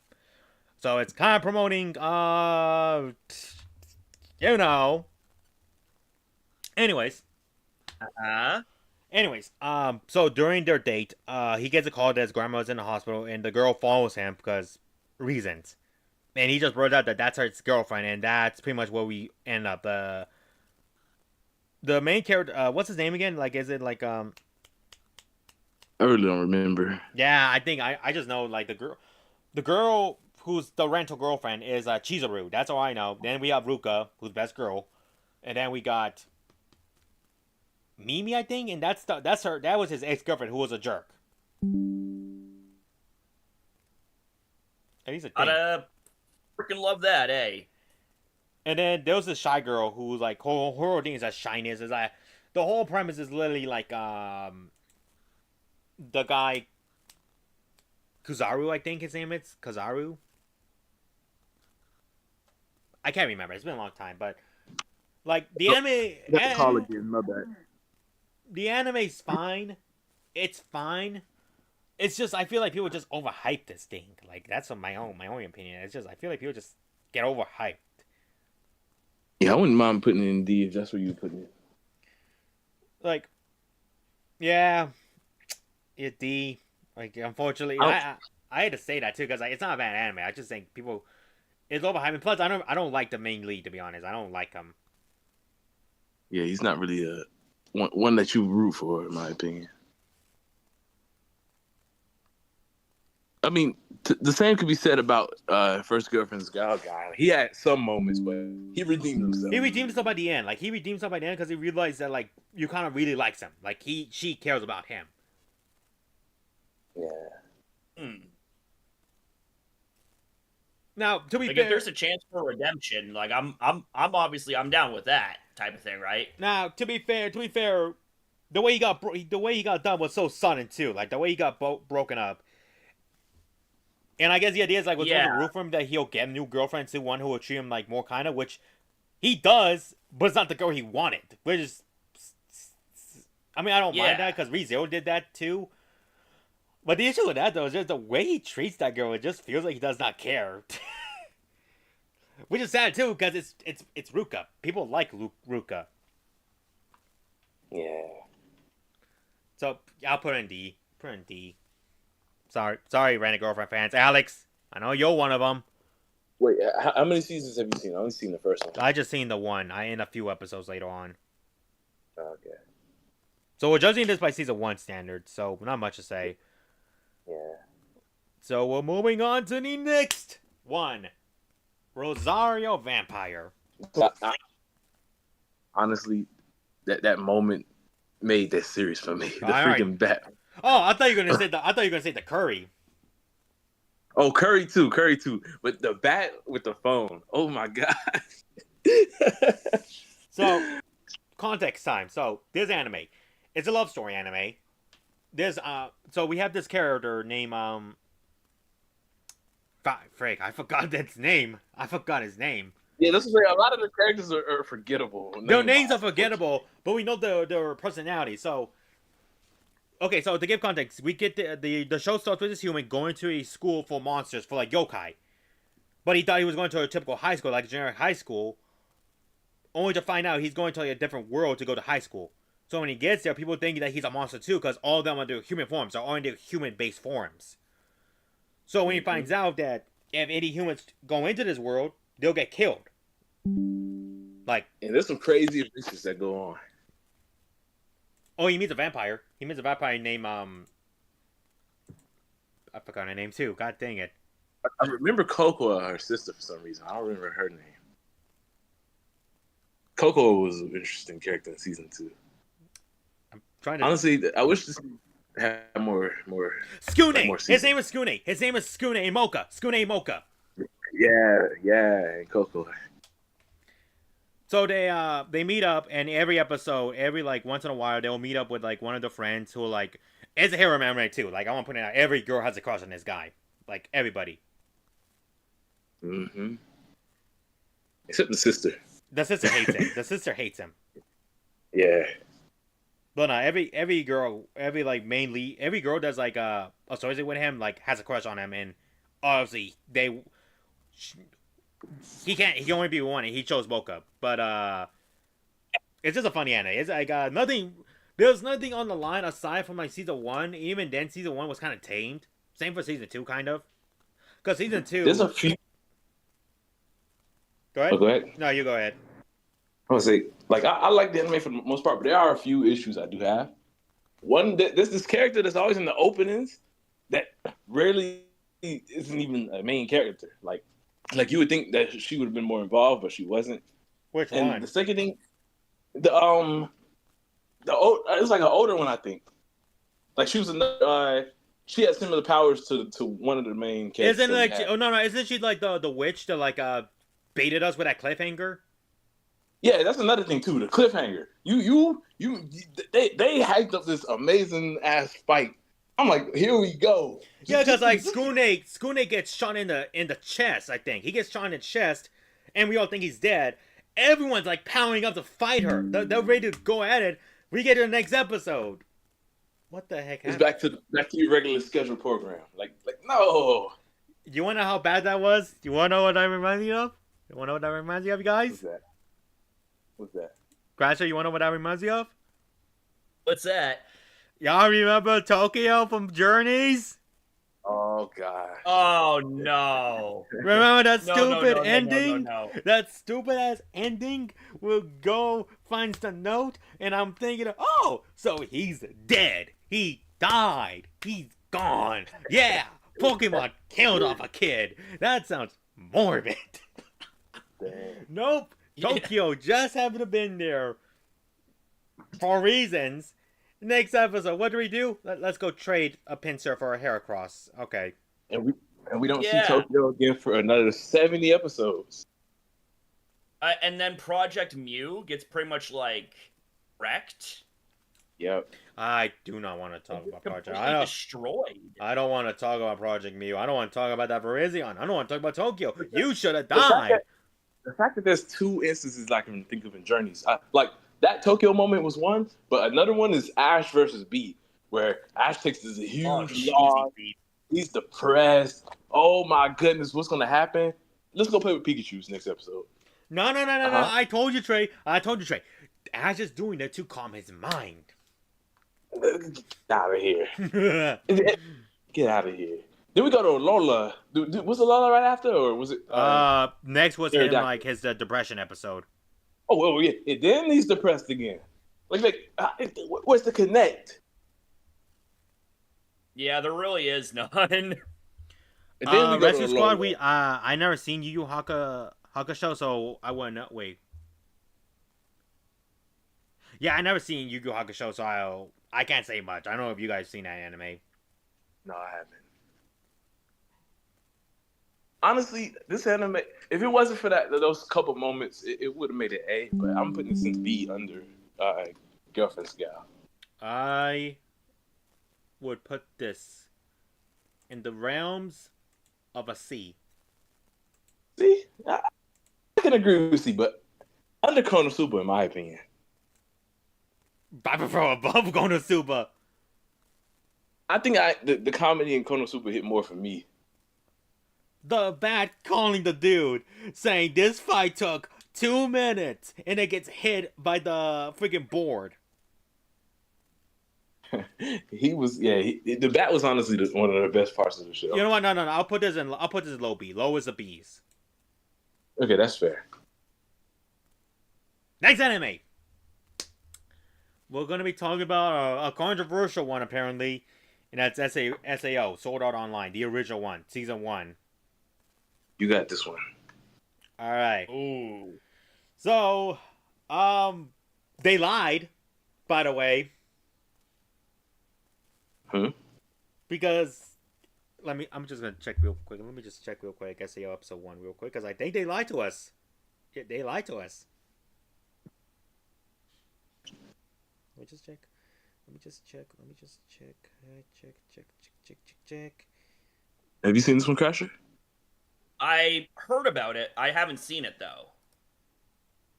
So it's kind of promoting, you know. Anyways, Uh-huh. so during their date, he gets a call that his grandma's in the hospital, and the girl follows him because reasons. And he just brought out that that's his girlfriend, and that's pretty much where we end up. The main character, what's his name again? Like, is it like I really don't remember. Yeah, I think I just know like the girl who's the rental girlfriend is Chizuru. That's all I know. Then we have Ruka, who's best girl, and then we got Mimi, I think, and that's her. That was his ex girlfriend who was a jerk. And he's a thing. I'd freaking love that, eh? And then there was this shy girl who's like her whole thing is that shyness is like the whole premise is literally like the guy Kuzaru, I think his name is Kuzaru. I can't remember. It's been a long time, but like the So, anime, got the call again. My bad. the anime's fine. It's fine. It's just I feel like people just overhype this thing. Like that's my own opinion. It's just I feel like people just get overhyped. Yeah, I wouldn't mind putting it in D if that's where you putting it. Like, yeah, it D. Like unfortunately, I had to say that too because like, it's not a bad anime. I just think people it's overhyped. Plus, I don't like the main lead to be honest. I don't like him. Yeah, he's not really a one that you root for, in my opinion. I mean, the same could be said about First Girlfriend's Gal guy. He had some moments, but he redeemed himself. He redeemed himself by the end. Like he redeemed himself by the end because he realized that like you kind of really likes him. Like she cares about him. Yeah. Hmm. Now to be Like fair, if there's a chance for redemption, like I'm obviously I'm down with that type of thing, right? to be fair, the way he got done was so sudden too. Like the way he got broken up. And I guess the idea is like we're supposed to Yeah. root for him that he'll get a new girlfriend to one who will treat him like more kind of, which he does, but it's not the girl he wanted. Which is, I mean, I don't mind Yeah. that because ReZero did that too. But the issue with that though is just the way he treats that girl. It just feels like he does not care. Which is sad too because it's Ruka. People like Ruka. Yeah. So I'll put in D. Put in D. Sorry, Rent a Girlfriend fans. Alex, I know you're one of them. Wait, how many seasons have you seen? I only seen the first one. I just seen the one. I in a few episodes later on. Okay. So we're judging this by season 1 standards, so not much to say. Yeah. So we're moving on to the next one. Rosario Vampire. Honestly, that moment made that series for me. The All right. freaking bat. Oh, I thought you were gonna say the curry. Oh, Curry too. But the bat with the phone. Oh my god. So context time. So this anime, it's a love story anime. There's so we have this character named Frick, I forgot his name. Yeah, this is where a lot of the characters are forgettable. Their names are forgettable, but we know their personality. So, okay, so to give context, we get the show starts with this human going to a school for monsters for like yokai, but he thought he was going to a typical high school, like a generic high school, only to find out he's going to like a different world to go to high school. So when he gets there, people think that he's a monster too, because all of them are their human forms, are all in their human-based forms. So when he finds out that if any humans go into this world, they'll get killed. Like, and there's some crazy adventures that go on. oh, he meets a vampire. He meets a vampire named I forgot her name too. God dang it. I remember Coco, her sister, for some reason. I don't remember her name. Coco was an interesting character in season 2. I'm trying to. Honestly, I wish this had more. Skune. Like more His name is Skune. His name is Skune Mocha. Skune Mocha. Yeah, and Coco. So they meet up, and every episode, every like once in a while, they'll meet up with like one of their friends who like is a hero memory too. Like I want to point it out, every girl has a crush on this guy. Like everybody. Mm-hmm. Except the sister. The sister hates him. The sister hates him. Yeah. But no, every girl, every like main lead, every girl that's like associated with him like has a crush on him, and obviously he can't. He can only be one. And he chose Mocha, but it's just a funny anime. It's like nothing. There's nothing on the line aside from like season 1. Even then, season 1 was kind of tamed. Same for season 2, kind of. Because season 2. There's a few. Go ahead. Oh, go ahead. No, you go ahead. I would say, like, I like the anime for the most part, but there are a few issues I do have. One, there's this character that's always in the openings that rarely isn't even a main character. Like you would think that she would have been more involved, but she wasn't. Which and one? The second thing, it was like an older one, I think. Like she was she had similar powers to one of the main characters. Isn't like isn't she like the witch that like baited us with that cliffhanger? Yeah, that's another thing too. The cliffhanger. They hyped up this amazing ass fight. I'm like, here we go. Yeah, because like Skune gets shot in the chest. I think he gets shot in the chest, and we all think he's dead. Everyone's like powering up to fight her. They're ready to go at it. We get to the next episode. What the heck happened? It's back to your regular scheduled program. Like no. You wanna know how bad that was? You wanna know what that reminds you of? You wanna know what that reminds you of, you guys? What's that? Crasher, you wanna know what that reminds you of? What's that? Y'all remember Tokyo from Journeys? Oh god. Oh no. Remember that stupid no, ending? No. That stupid ass ending will go finds the note, and I'm thinking, oh, so he's dead. He died. He's gone. Yeah, Pokemon killed off a kid. That sounds morbid. Nope. Tokyo just happened to been there for reasons. Next episode, what do we do? Let's go trade a pincer for a Heracross. Okay. And we don't see Tokyo again for another 70 episodes. And then Project Mew gets pretty much like wrecked. Yep. I do not want to talk about Project. Destroyed. I don't want to talk about Project Mew. I don't want to talk about that Virizion. I don't want to talk about Tokyo. You should have died. The fact that there's 2 instances I can think of in Journeys, like that Tokyo moment was one, but another one is Ash versus Beat, where Ash takes this huge loss. He's depressed. Oh my goodness, what's gonna happen? Let's go play with Pikachu's next episode. No. I told you, Trey. Ash is doing that to calm his mind. Get out of here. Get out of here. Then we go to Lola. Was it Lola right after, or was it? Next was him, like his depression episode. Oh well, yeah. Then he's depressed again. Where's the connect? Yeah, there really is none. Rescue Squad. I never seen Yu Yu Hakusho, so I wouldn't know. Wait. Yeah, I never seen Yu Yu Hakusho, so I can't say much. I don't know if you guys seen that anime. No, I haven't. Honestly, this anime, if it wasn't for those couple moments, it would have made it A, but I'm putting this in B under Girlfriend's Gal. I would put this in the realms of a C. See? I can agree with C, but under Konosuba, in my opinion. I prefer above Konosuba. I think the comedy in Konosuba hit more for me. The bat calling the dude, saying this fight took 2 minutes, and it gets hit by the freaking board. The bat was honestly one of the best parts of the show. You know what? No. I'll put this in low B. Low is the B's. Okay, that's fair. Next anime. We're gonna be talking about a controversial one apparently, and that's SAO, Sword Art Online, the original one, season 1. You got this one. All right. Ooh. So, They lied, by the way, Hmm? because I'm just gonna check real quick. Let me just check real quick. SAO episode 1 real quick, because I think they lied to us. Yeah, they lied to us. Let me just check. Let me just check. Let me just check. Check. Have you seen this one, Crasher? I heard about it. I haven't seen it though.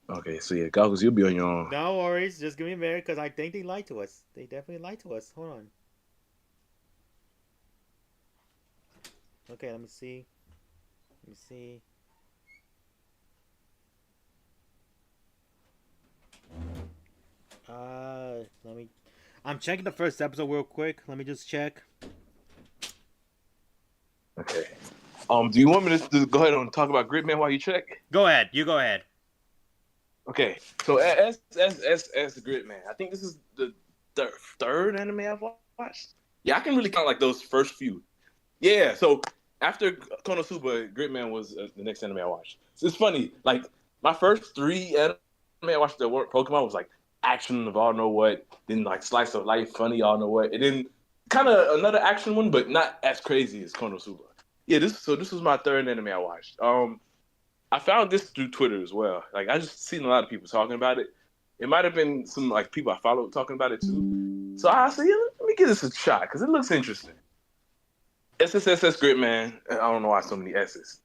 Okay, so yeah, goggles, you'll be on your own. No worries. Just give me a minute, because I think they lied to us. They definitely lied to us. Hold on. Okay, let me see. Let me see. Let me. I'm checking the first episode real quick. Let me just check. Okay. Do you want me to go ahead and talk about Gridman while you check? Go ahead. You go ahead. Okay. So as the Gridman, I think this is the third anime I've watched. Yeah, I can really count like those first few. Yeah. So after Konosuba, Gridman was the next anime I watched. So it's funny. Like my first 3 anime I watched that weren't Pokemon was like action of all know what, then like slice of life, funny all know what, and then kind of another action one, but not as crazy as Konosuba. Yeah, this was my third anime I watched. I found this through Twitter as well. Like I just seen a lot of people talking about it. It might have been some like people I follow talking about it too. So I said, yeah, let me give this a shot because it looks interesting. SSSS Gridman. I don't know why so many S's.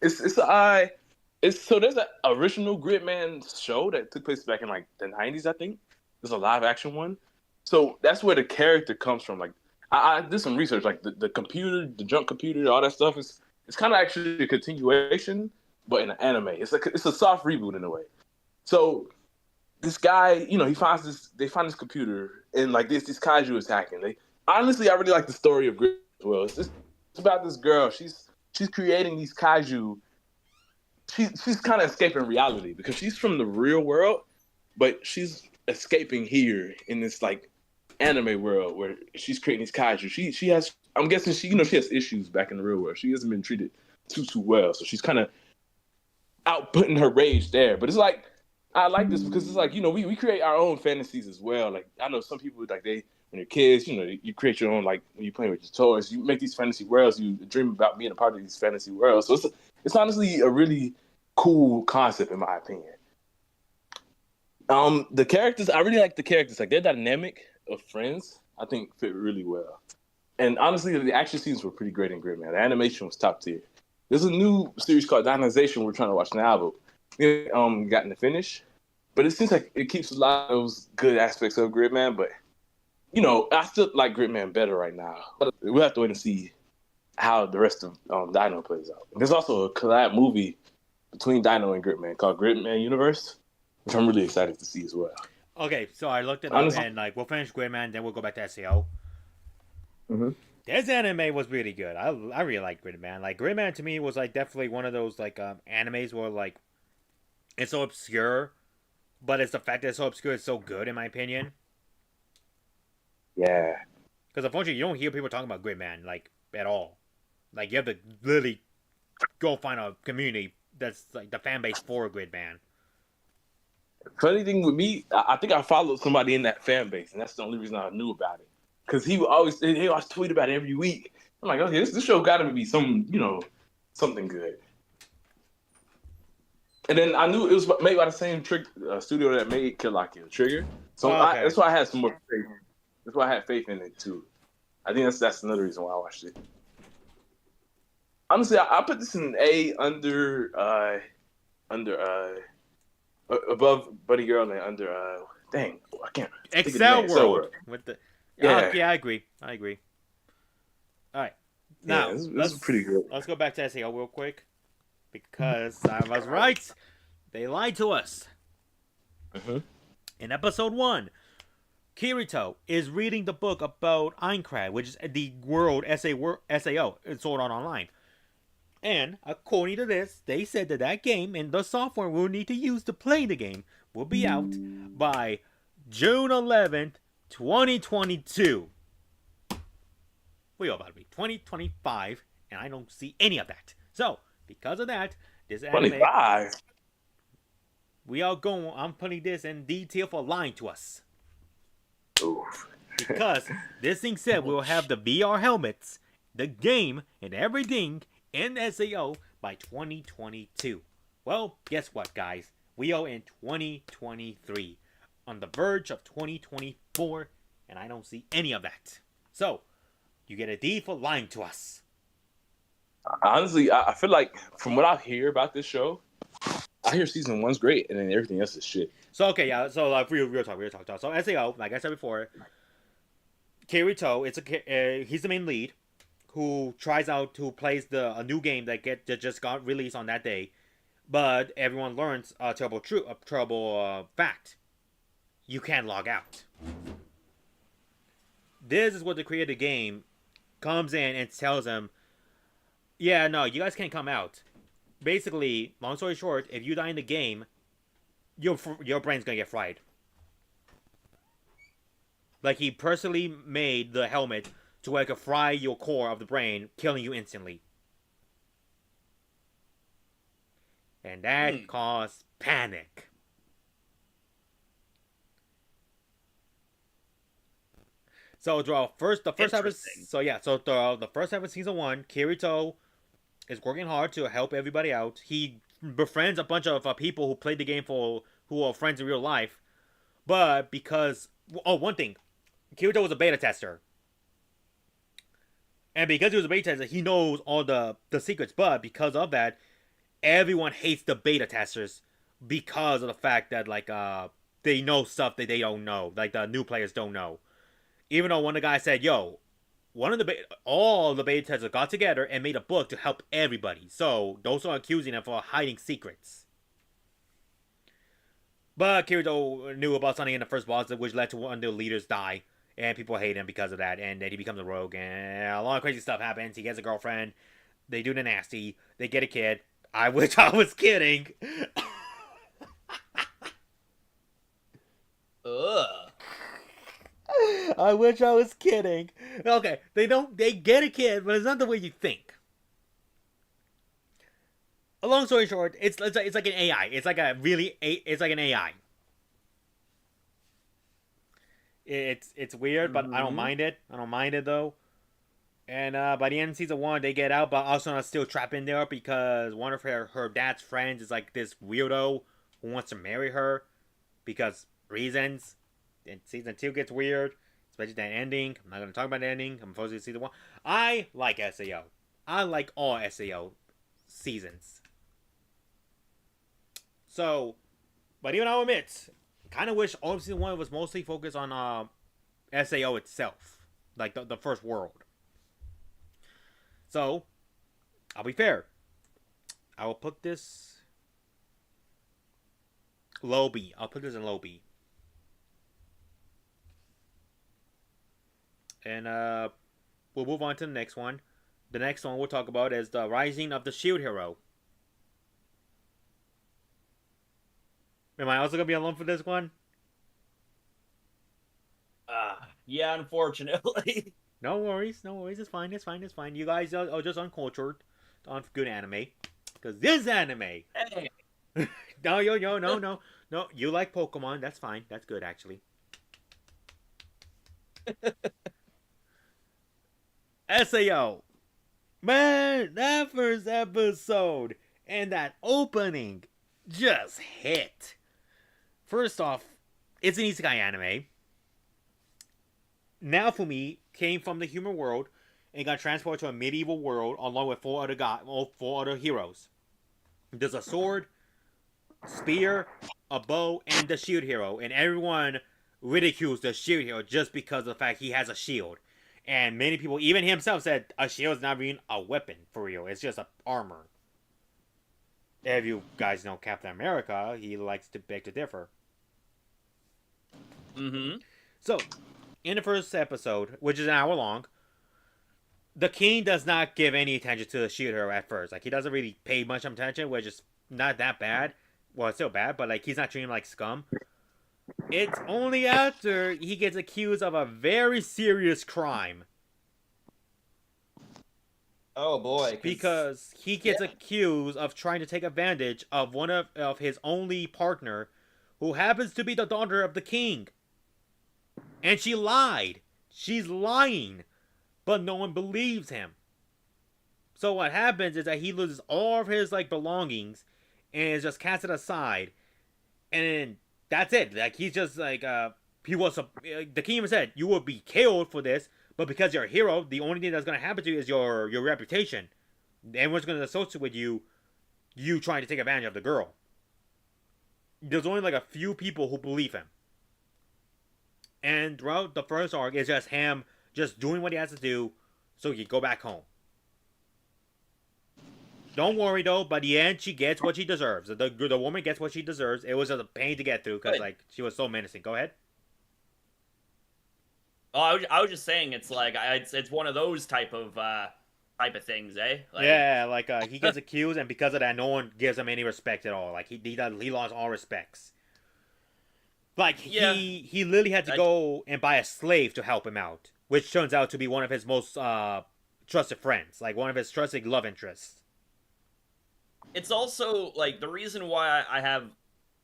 It's so there's an original Gridman show that took place back in like the 90s, I think. There's a live action one. So that's where the character comes from. Like I did some research, like the computer, the junk computer, all that stuff is it's kind of actually a continuation, but in an anime. It's a soft reboot in a way. So this guy, they find this computer and like this kaiju is hacking. I really like the story of Grid as well. It's about this girl. She's creating these kaiju. She's kind of escaping reality because she's from the real world, but she's escaping here in this like anime world where she's creating these kaiju. She has, I'm guessing she has issues back in the real world. She hasn't been treated too well, so she's kind of outputting her rage there. But it's like I like this because it's like we create our own fantasies as well. Like I know some people like when you're kids, you create your own, like when you're playing with your toys, you make these fantasy worlds. You dream about being a part of these fantasy worlds. So it's honestly a really cool concept in my opinion. The characters, I really like the characters. Like their dynamic of friends, I think fit really well. And honestly, the action scenes were pretty great in Gridman. The animation was top tier. There's a new series called Dynamization we're trying to watch now, but we haven't gotten to finish. But it seems like it keeps a lot of those good aspects of Gridman, but I still like Gridman better right now. But we'll have to wait and see how the rest of Dino plays out. There's also a collab movie between Dino and Gridman called Gridman Universe, which I'm really excited to see as well. Okay, so I looked it up, Honestly, and like we'll finish Gridman, then we'll go back to SEO. mm-hmm. This anime was really good. I really like Gridman. Like Gridman to me was like definitely one of those like animes where like it's so obscure, but it's the fact that it's so obscure it's so good in my opinion. Yeah. Because unfortunately you don't hear people talking about Gridman like at all. Like you have to literally go find a community that's like the fan base for Gridman. Funny thing with me, I think I followed somebody in that fan base, and that's the only reason I knew about it. Because he always tweet about it every week. I'm like, okay, this show got to be something good. And then I knew it was made by the same studio that made Kill La Kill Trigger. So Okay. that's why I had some more faith. That's why I had faith in it too. I think that's another reason why I watched it. Honestly, I put this in A above Buddy Girl and under I can't. Excel World with the yeah. I agree. All right. Now this is pretty good. Let's go back to SEO real quick because I was right. They lied to us. Mm-hmm. In episode 1, Kirito is reading the book about Aincrad, which is the world SAO. It's sold on online. And according to this, they said that game and the software we'll need to use to play the game will be out by June 11th, 2022. We all about to be 2025, and I don't see any of that. So, because of that, this anime... 25? We are going. I'm putting this in detail for lying to us. Oof. Because this thing said we will have the VR helmets, the game, and everything in SAO by 2022. Well, guess what, guys? We are in 2023, on the verge of 2024, and I don't see any of that. So, you get a D for lying to us. Honestly, I feel like from what I hear about this show, I hear season one's great, and then everything else is shit. So, okay, yeah, so real talk. So, SAO, like I said before, Kirito, he's the main lead who plays a new game that just got released on that day. But everyone learns a terrible fact: you can't log out. This is what the creator of the game comes in and tells them, "Yeah, no, you guys can't come out." Basically, long story short, if you die in the game, your brain's gonna get fried. Like he personally made the helmet to where it could fry your core of the brain, killing you instantly. And that caused panic. So the first episode, the first episode of season 1, Kirito is working hard to help everybody out. He befriends a bunch of people who played the game who are friends in real life, but one thing, Kirito was a beta tester, and because he was a beta tester, he knows all the secrets. But because of that, everyone hates the beta testers because of the fact that they know stuff that they don't know, like the new players don't know. Even though one of the guys said, "Yo, all the beta testers got together and made a book to help everybody," so those are accusing him for hiding secrets. But Kirito knew about something in the first boss, which led to one of the leaders die, and people hate him because of that, and then he becomes a rogue, and a lot of crazy stuff happens. He gets a girlfriend, they do the nasty, they get a kid. I wish I was kidding. Ugh. I wish I was kidding. Okay, they get a kid, but it's not the way you think. A long story short, it's like an AI. It's like an AI. It's weird, but I don't mind it. I don't mind it though. And by the end of season 1, they get out, but Asuna is still trapped in there because one of her dad's friends is like this weirdo who wants to marry her because reasons. And season 2 gets weird, especially that ending. I'm not going to talk about the ending. I'm focusing on season 1. I like SAO. I like all SAO seasons. So, but even I'll admit, kind of wish all of season 1 was mostly focused on SAO itself, like the first world. So, I'll be fair. I will put this low B. I'll put this in low B. And we'll move on to the next one. The next one we'll talk about is the Rising of the Shield Hero. Am I also going to be alone for this one? Yeah, unfortunately. No worries. It's fine. You guys are just uncultured on good anime. Because this anime... Hey. No. You like Pokemon. That's fine. That's good, actually. SAO. Man, that first episode and that opening just hit. First off, it's an isekai anime. Naofumi came from the human world and got transported to a medieval world along with four other heroes. There's a sword, spear, a bow, and the shield hero, and everyone ridicules the shield hero just because of the fact he has a shield. And many people, even himself, said a shield is not even a weapon for real. It's just a armor. If you guys know Captain America, he likes to beg to differ. So, in the first episode, which is an hour long, the king does not give any attention to the shield hero at first. Like, he doesn't really pay much attention, which is not that bad. Well, it's still bad, but like he's not treating him like scum. It's only after he gets accused of a very serious crime. Oh boy, because he gets accused of trying to take advantage of one of his only partner, who happens to be the daughter of the king. And she lied. She's lying, but no one believes him. So what happens is that he loses all of his like belongings and is just casted aside, and then that's it. Like he's just like he was the king even said you will be killed for this, but because you're a hero, the only thing that's gonna happen to you is your reputation. Everyone's gonna associate with you trying to take advantage of the girl. There's only like a few people who believe him, and throughout the first arc, it's just him just doing what he has to do so he can go back home. Don't worry though. By the end, she gets what she deserves. The woman gets what she deserves. It was just a pain to get through because like she was so menacing. Go ahead. Oh, I was just saying it's like it's one of those type of things, eh? Like, yeah, like he gets accused, and because of that, no one gives him any respect at all. Like he lost all respects. Like he literally had to go and buy a slave to help him out, which turns out to be one of his most trusted friends, like one of his trusted love interests. It's also like the reason why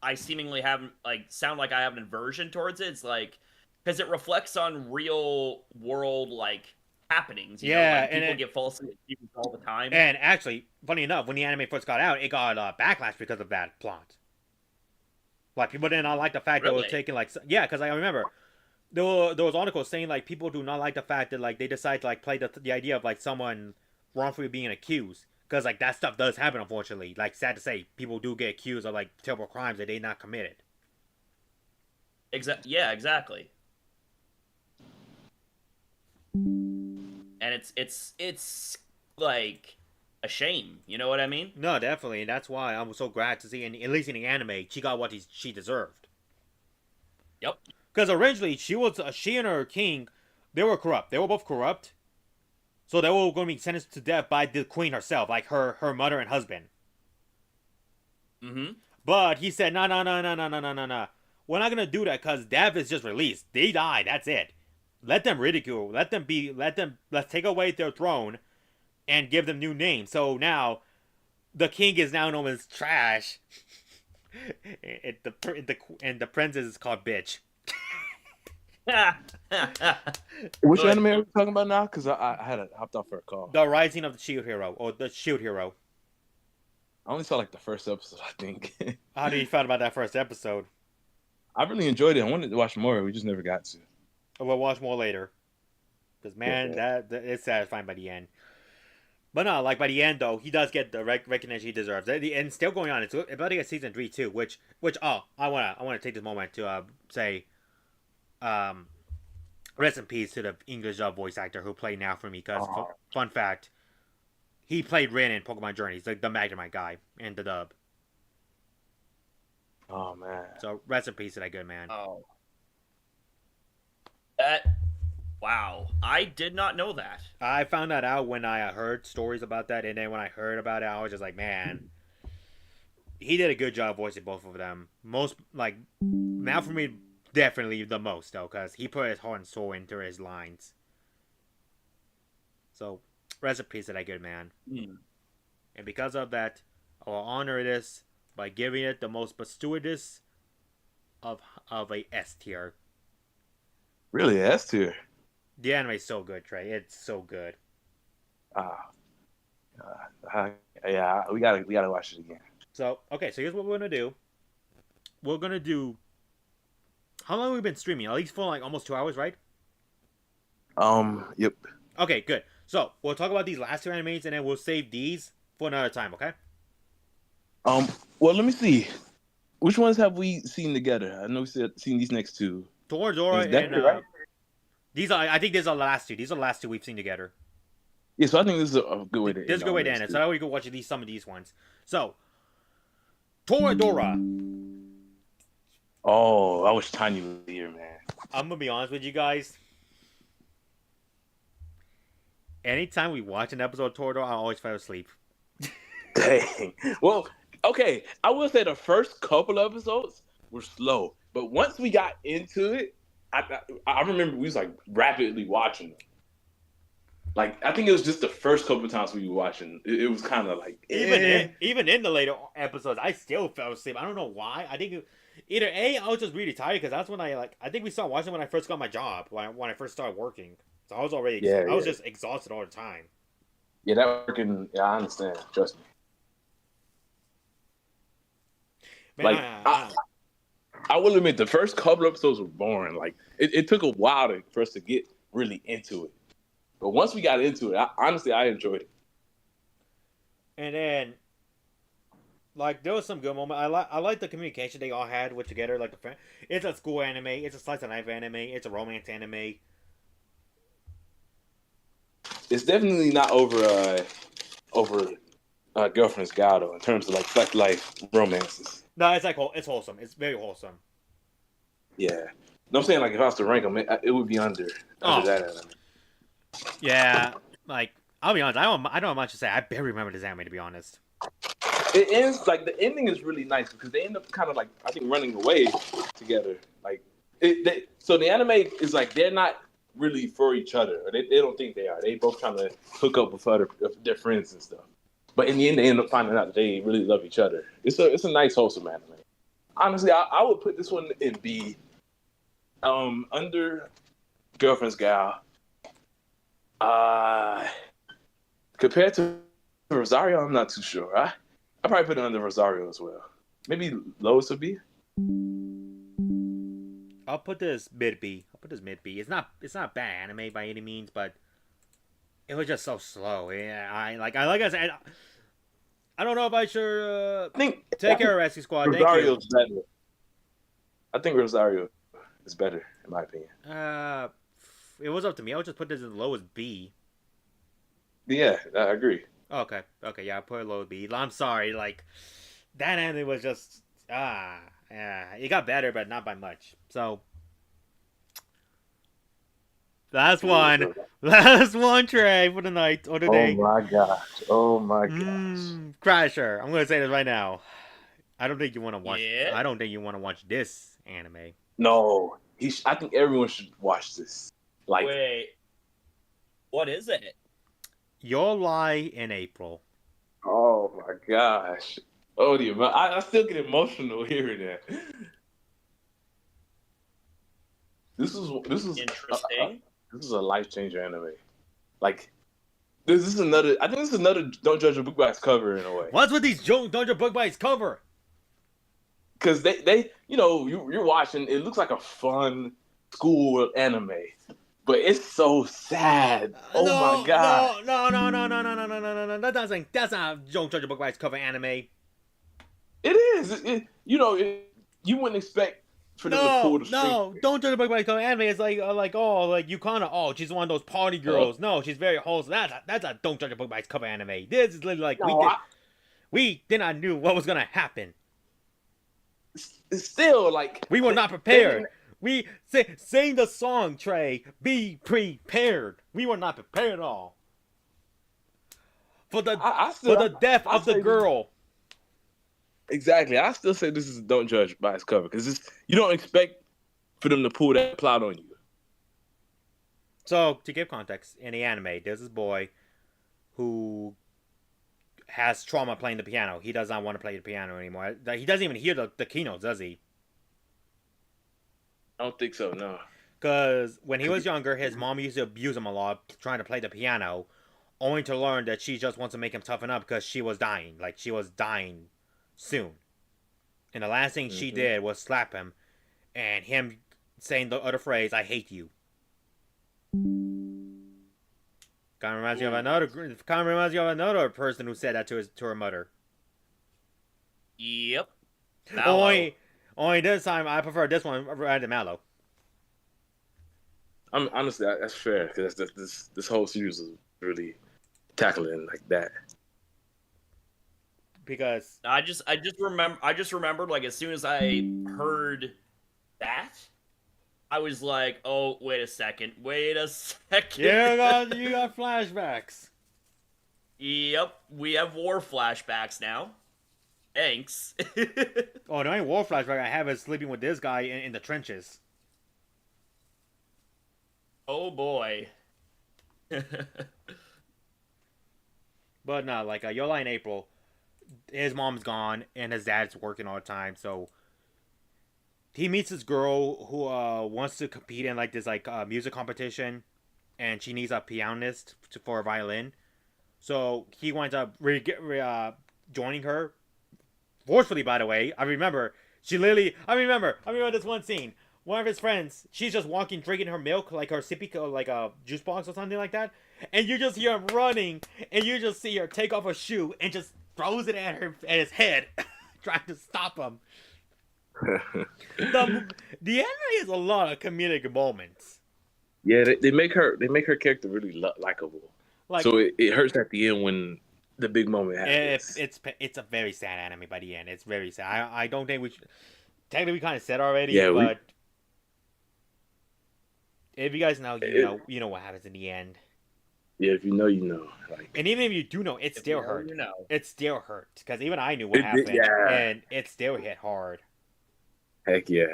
I seemingly have like sound like I have an aversion towards it. It's like because it reflects on real world like happenings. You know? Like, people get falsely accused all the time. And actually, funny enough, when the anime first got out, it got backlash because of that plot. Like people did not like the fact that it was taking like because I remember there was articles saying like people do not like the fact that like they decide to like play the idea of like someone wrongfully being accused. Because, like, that stuff does happen, unfortunately. Like, sad to say, people do get accused of, like, terrible crimes that they not committed. Yeah, exactly. And it's like, a shame. You know what I mean? No, definitely. And that's why I'm so glad to see, at least in the anime, she got what she deserved. Yep. Because originally, she and her king, they were corrupt. They were both corrupt. So they were going to be sentenced to death by the queen herself, like her mother and husband. Mm-hmm. But he said, no. We're not going to do that because death is just released. They die, that's it. Let them ridicule. Let's take away their throne and give them new names. So now, the king is now known as Trash. and the princess is called Bitch. Which anime are we talking about now? Because I had hopped off for a call. The Rising of the Shield Hero, or the Shield Hero. I only saw like the first episode, I think. How did you feel about that first episode? I really enjoyed it. I wanted to watch more. We just never got to. We'll watch more later. Because man, that it's satisfying by the end. But no, like by the end though, he does get the recognition he deserves. And still going on. It's about to get season 3 too. Which I wanna take this moment to say. Rest in peace to the English dub voice actor who played now for me. Because fun fact, he played Rin in Pokemon Journeys, the Magnemite guy in the dub. Oh man! So rest in peace to that good man. Oh, wow! I did not know that. I found that out when I heard stories about that, and then when I heard about it, I was just like, man, he did a good job voicing both of them. Most like now for me. Definitely the most, though, because he put his heart and soul into his lines. So, rest in peace to that good man. Mm. And because of that, I will honor this by giving it the most prestigious of a S tier. Really, S tier? The anime is so good, Trey. It's so good. Yeah, we gotta watch it again. So, okay, so here's what we're gonna do. We're gonna do. How long have we been streaming? At least for like almost 2 hours, right? Yep. Okay, good. So, we'll talk about these last 2 animes, and then we'll save these for another time, okay? Well, let me see. Which ones have we seen together? I know we seen these next 2. Toradora and... right? I think these are the last 2. These are the last 2 we've seen together. Yeah, so I think this is a good way to end. This is a good way to end it. So now we can watch some of these ones. So, Toradora. Oh, I wish Tiny was here, man. I'm gonna be honest with you guys. Anytime we watch an episode of Toradora, I always fall asleep. Dang. Well, okay. I will say the first couple of episodes were slow, but once we got into it, I remember we was like rapidly watching them. Like I think it was just the first couple of times we were watching. It was kind of like Even in the later episodes, I still fell asleep. I don't know why. I think either A, I was just really tired because that's when I think we started watching when I first got my job when I first started working. So I was already Yeah, I was yeah. just exhausted all the time. Yeah, that working. Yeah, I understand. Trust me. Man, Like I will admit, the first couple episodes were boring. Like it took a while for us to get really into it. But once we got into it, honestly, I enjoyed it. and then like there was some good moment. I like the communication they all had with together. Like it's a school anime, it's a slice of life anime, it's a romance anime. It's definitely not over girlfriend's guy though in terms of like sex life romances. No, it's like it's wholesome. It's very wholesome. Yeah, no, I'm saying like if I was to rank them, it would be under that anime. Yeah, like I'll be honest, I don't have much to say. I barely remember this anime to be honest. It ends like the ending is really nice because they end up kind of like I think running away together. Like so the anime is like they're not really for each other, or they don't think they are. They both trying to hook up with their friends and stuff. But in the end, they end up finding out that they really love each other. It's a nice wholesome anime. Honestly, I would put this one in B. Under Girlfriend's Gal. Compared to Rosario, I'm not too sure. I probably put it under Rosario as well. Maybe lowest would be. I'll put this mid B. It's not bad anime by any means, but it was just so slow. Yeah, I said, I don't know if I should take care of Rescue Squad. Rosario's better. I think Rosario is better in my opinion. It was up to me. I would just put this as low as B. Yeah, I agree. Okay, yeah, I put it low as B. I'm sorry, like that anime was just yeah, it got better, but not by much. So last one, Trey, for the night or the day. Oh my gosh! Crasher, I'm gonna say this right now. I don't think you want to watch. Yeah? I don't think you want to watch this anime. No, I think everyone should watch this. Like, wait, what is it? Your Lie in April. oh my gosh! Oh, I still get emotional hearing that. This is Interesting. this is a life changer anime. Like this is another. I think this is another Don't Judge a Book by its cover in a way. What's with these Don't Judge a Book by its cover? Because they you're watching. It looks like a fun school anime, but it's so sad. Oh my god! No. That's not Don't Judge a Book by its cover anime. It is. You wouldn't expect for them to pull the string. No, Don't Judge a Book by its cover anime. It's like Yukana. She's one of those party girls. No, she's very wholesome. That's a Don't Judge a Book by its cover anime. This is literally like we did not knew what was gonna happen. It's still like we were not prepared. We sing the song, Trey. Be prepared. We were not prepared at all for the death of the girl. Exactly. I still say this is Don't Judge by its cover because you don't expect for them to pull that plot on you. So to give context, in the anime, there's this boy who has trauma playing the piano. He does not want to play the piano anymore. He doesn't even hear the keynotes, does he? I don't think so, no. Because when he was younger, his mom used to abuse him a lot trying to play the piano, only to learn that she just wants to make him toughen up because she was dying. Like, she was dying soon. And the last thing she did was slap him, and him saying the other phrase, "I hate you." Kind of reminds me of another person who said that to her mother. Yep. Only this time I prefer this one rather than Mallow. Honestly, that's fair because this whole series is really tackling like that. Because I just remembered like as soon as I heard that, I was like, oh, wait a second. Yeah, you got flashbacks. Yep, we have war flashbacks now. Thanks. Oh, the only war flashback I have is sleeping with this guy in the trenches. Oh boy. But no, like Your Lie in April, his mom's gone and his dad's working all the time, so he meets this girl who wants to compete in like this like music competition, and she needs a pianist for a violin. So he winds up joining her forcefully. By the way, I remember she literally. I remember this one scene. One of his friends, she's just walking, drinking her milk, like her sippy, like a juice box or something like that, and you just hear him running, and you just see her take off her shoe and just throws it at his head, trying to stop him. The anime has a lot of comedic moments. Yeah, they make her character really likable. Like, so it hurts at the end when the big moment happens. it's a very sad anime by the end. It's very sad. I don't think we should. Technically, we kind of said already, Yeah, but if you guys know, you know what happens in the end. Yeah, if you know, you know. Like, and even if you do know, it still hurt. You know. It still hurt because even I knew what happened, and it still hit hard. Heck yeah.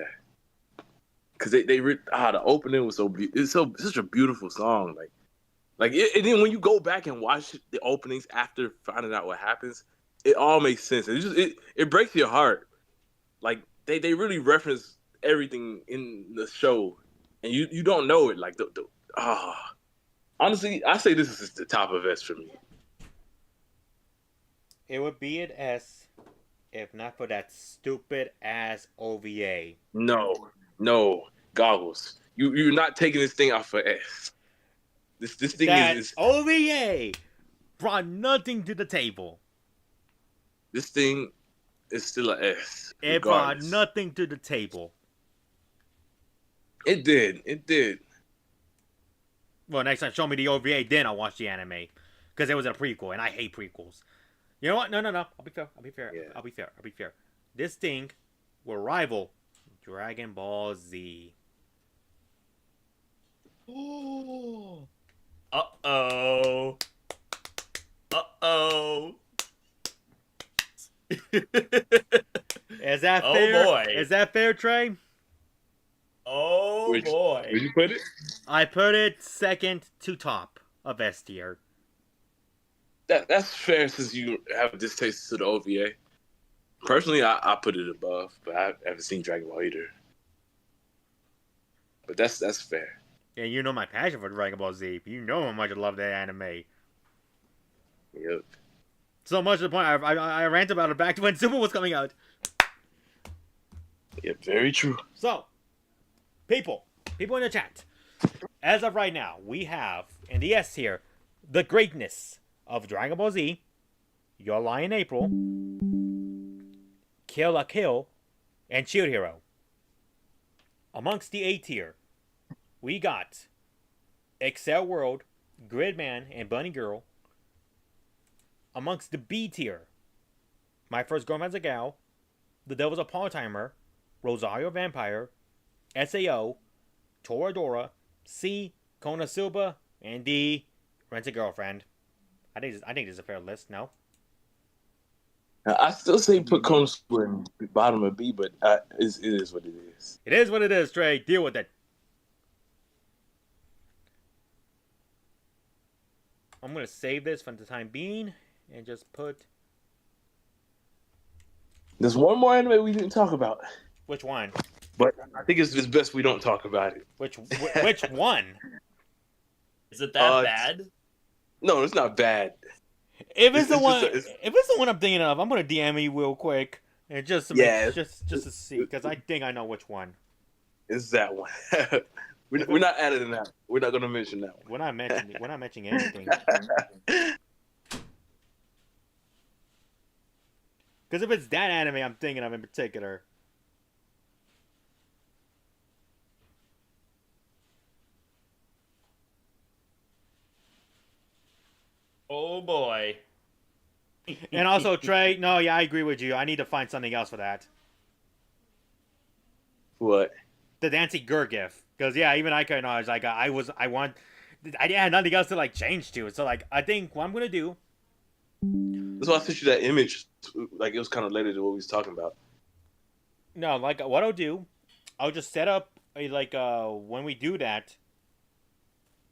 Because the opening was it's such a beautiful song. And then when you go back and watch the openings after finding out what happens, it all makes sense. It breaks your heart. Like they really reference everything in the show, and you don't know it. Like honestly, I say this is the top of S for me. It would be an S if not for that stupid ass OVA. No, Goggles. You're not taking this thing off for S. This thing is OVA brought nothing to the table. This thing is still an S. It brought nothing to the table. It did. Well, next time show me the OVA, then I'll watch the anime. Because it was a prequel, and I hate prequels. You know what? No. I'll be fair. Yeah. I'll be fair. This thing will rival Dragon Ball Z. Oh. Uh-oh. Is that fair? Boy. Is that fair, Trey? Oh, boy. Where'd you put it? I put it second to top of S tier. That's fair since you have distaste to the OVA. Personally, I put it above, but I haven't seen Dragon Ball either. But that's fair. And you know my passion for Dragon Ball Z. You know how much I love that anime. Yep. So much to the point I ranted about it back to when Super was coming out. Yeah, very true. So, people in the chat. As of right now, we have in the S tier the greatness of Dragon Ball Z, Your Lie in April, Kill la Kill, and Shield Hero. Amongst the A tier, we got Excel World, Gridman, and Bunny Girl. Amongst the B tier, My First Girlfriend's a Gal, The Devil's a Part-Timer, Rosario Vampire, SAO, Toradora, C, Konosuba, and D, Rent a Girlfriend. I think this is a fair list, no? I still say put Konosuba in bottom of B, but it is what it is. It is what it is, Trey. Deal with it. I'm going to save this for the time being and just put... There's one more anime we didn't talk about. Which one? But I think it's best we don't talk about it. Which one? Is it that bad? No, it's not bad. If it's the one I'm thinking of, I'm gonna DM you real quick and just to see, because I think I know which one. It's that one. We're not adding that. We're not gonna mention that one. We're not mentioning anything. Because if it's that anime I'm thinking of in particular. Oh boy. And also, Trey, no, yeah, I agree with you. I need to find something else for that. What? The Dancing Girl gif. Because, yeah, even I kind of was like, I had nothing else to, like, change to. So, like, I think what I'm going to do. That's why I sent you that image. Like, it was kind of related to what we was talking about. No, like, what I'll do, I'll just set up, when we do that,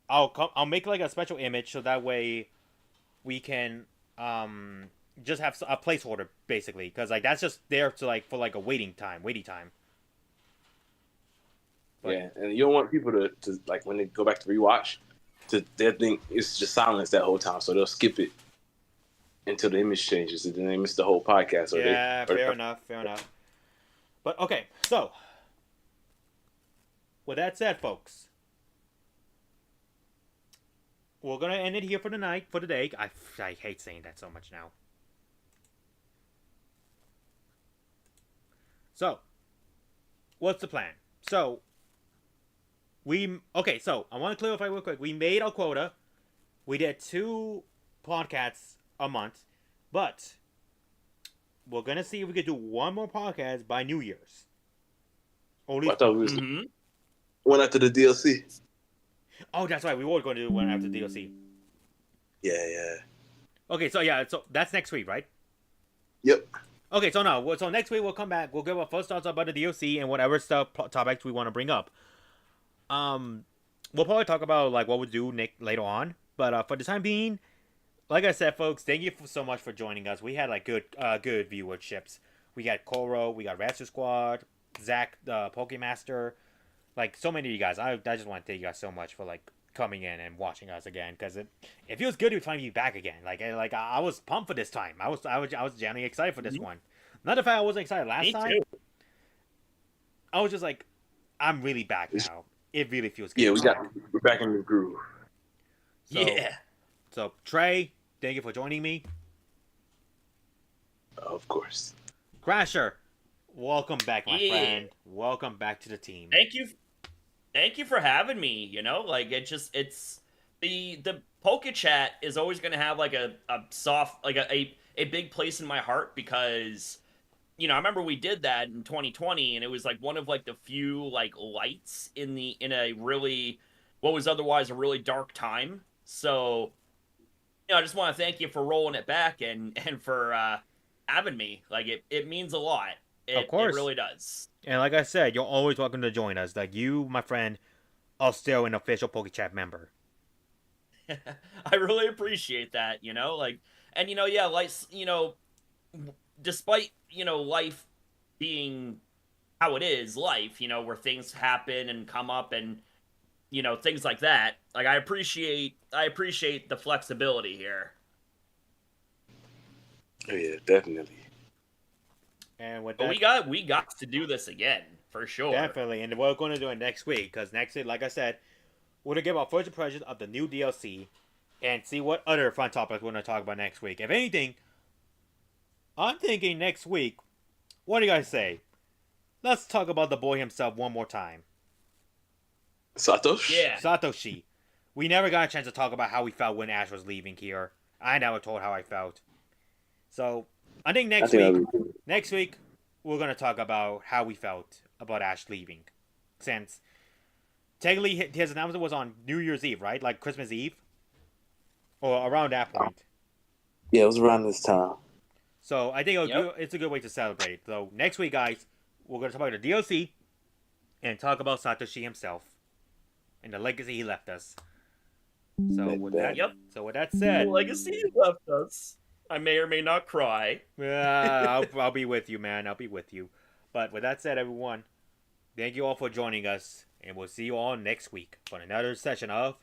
I'll make, like, a special image so that way we can just have a placeholder basically, because like that's just there to like for like a waiting time. But, Yeah, and you don't want people to like when they go back to rewatch, they think it's just silence that whole time, so they'll skip it until the image changes, and then they miss the whole podcast. Or yeah, they, fair enough. But okay, so with that said, folks, we're gonna end it here for the day. I hate saying that so much now. So, what's the plan? So, so I want to clarify real quick. We made our quota. We did 2 podcasts a month, but we're gonna see if we could do one more podcast by New Year's. Only. I thought we was one after the DLC. Oh, that's right. We were going to do one after DLC. Yeah. Okay, so that's next week, right? Yep. Okay, so next week we'll come back. We'll give our first thoughts about the DLC and whatever topics we want to bring up. We'll probably talk about like what we do later on. But for the time being, like I said, folks, thank you so much for joining us. We had like good viewerships. We got Koro, we got Ratchet Squad, Zach, the Pokemaster, like so many of you guys. I just want to thank you guys so much for like coming in and watching us again, because it feels good to find you back again. Like I was pumped for this time. I was genuinely excited for this one. Not the fact I wasn't excited last time. Too. I was just like, I'm really back now. It really feels good. Yeah, we're back in the groove. So, So Trey, thank you for joining me. Of course. Crasher, welcome back, my friend. Welcome back to the team. Thank you for having me. You know, like it's the Pokechat is always going to have like a soft, like a big place in my heart, because I remember we did that in 2020, and it was like one of like the few like lights in a really what was otherwise a really dark time. So I just want to thank you for rolling it back and for having me. Like it means a lot. Of course, it really does. And like I said, you're always welcome to join us. Like you, my friend, are still an official Pokechat member. I really appreciate that. Like, and yeah, like despite life being how it is, life, where things happen and come up and things like that. Like I appreciate the flexibility here. Oh yeah, definitely. And with but that, we got to do this again for sure. Definitely, and we're going to do it next week, because next week, like I said, we're gonna give our first impressions of the new DLC and see what other fun topics we're gonna talk about next week. If anything, I'm thinking next week. What do you guys say? Let's talk about the boy himself one more time. Satoshi? Yeah. Satoshi. We never got a chance to talk about how we felt when Ash was leaving here. I never told how I felt. So, I think next week, we're going to talk about how we felt about Ash leaving. Since, technically, his announcement was on New Year's Eve, right? Like Christmas Eve? Or around that point. Yeah, it was around this time. So, I think it's a good way to celebrate. So, next week, guys, we're going to talk about the DLC and talk about Satoshi himself and the legacy he left us. So with that said, the legacy he left us. I may or may not cry. I'll be with you, man. I'll be with you. But with that said, everyone, thank you all for joining us, and we'll see you all next week for another session of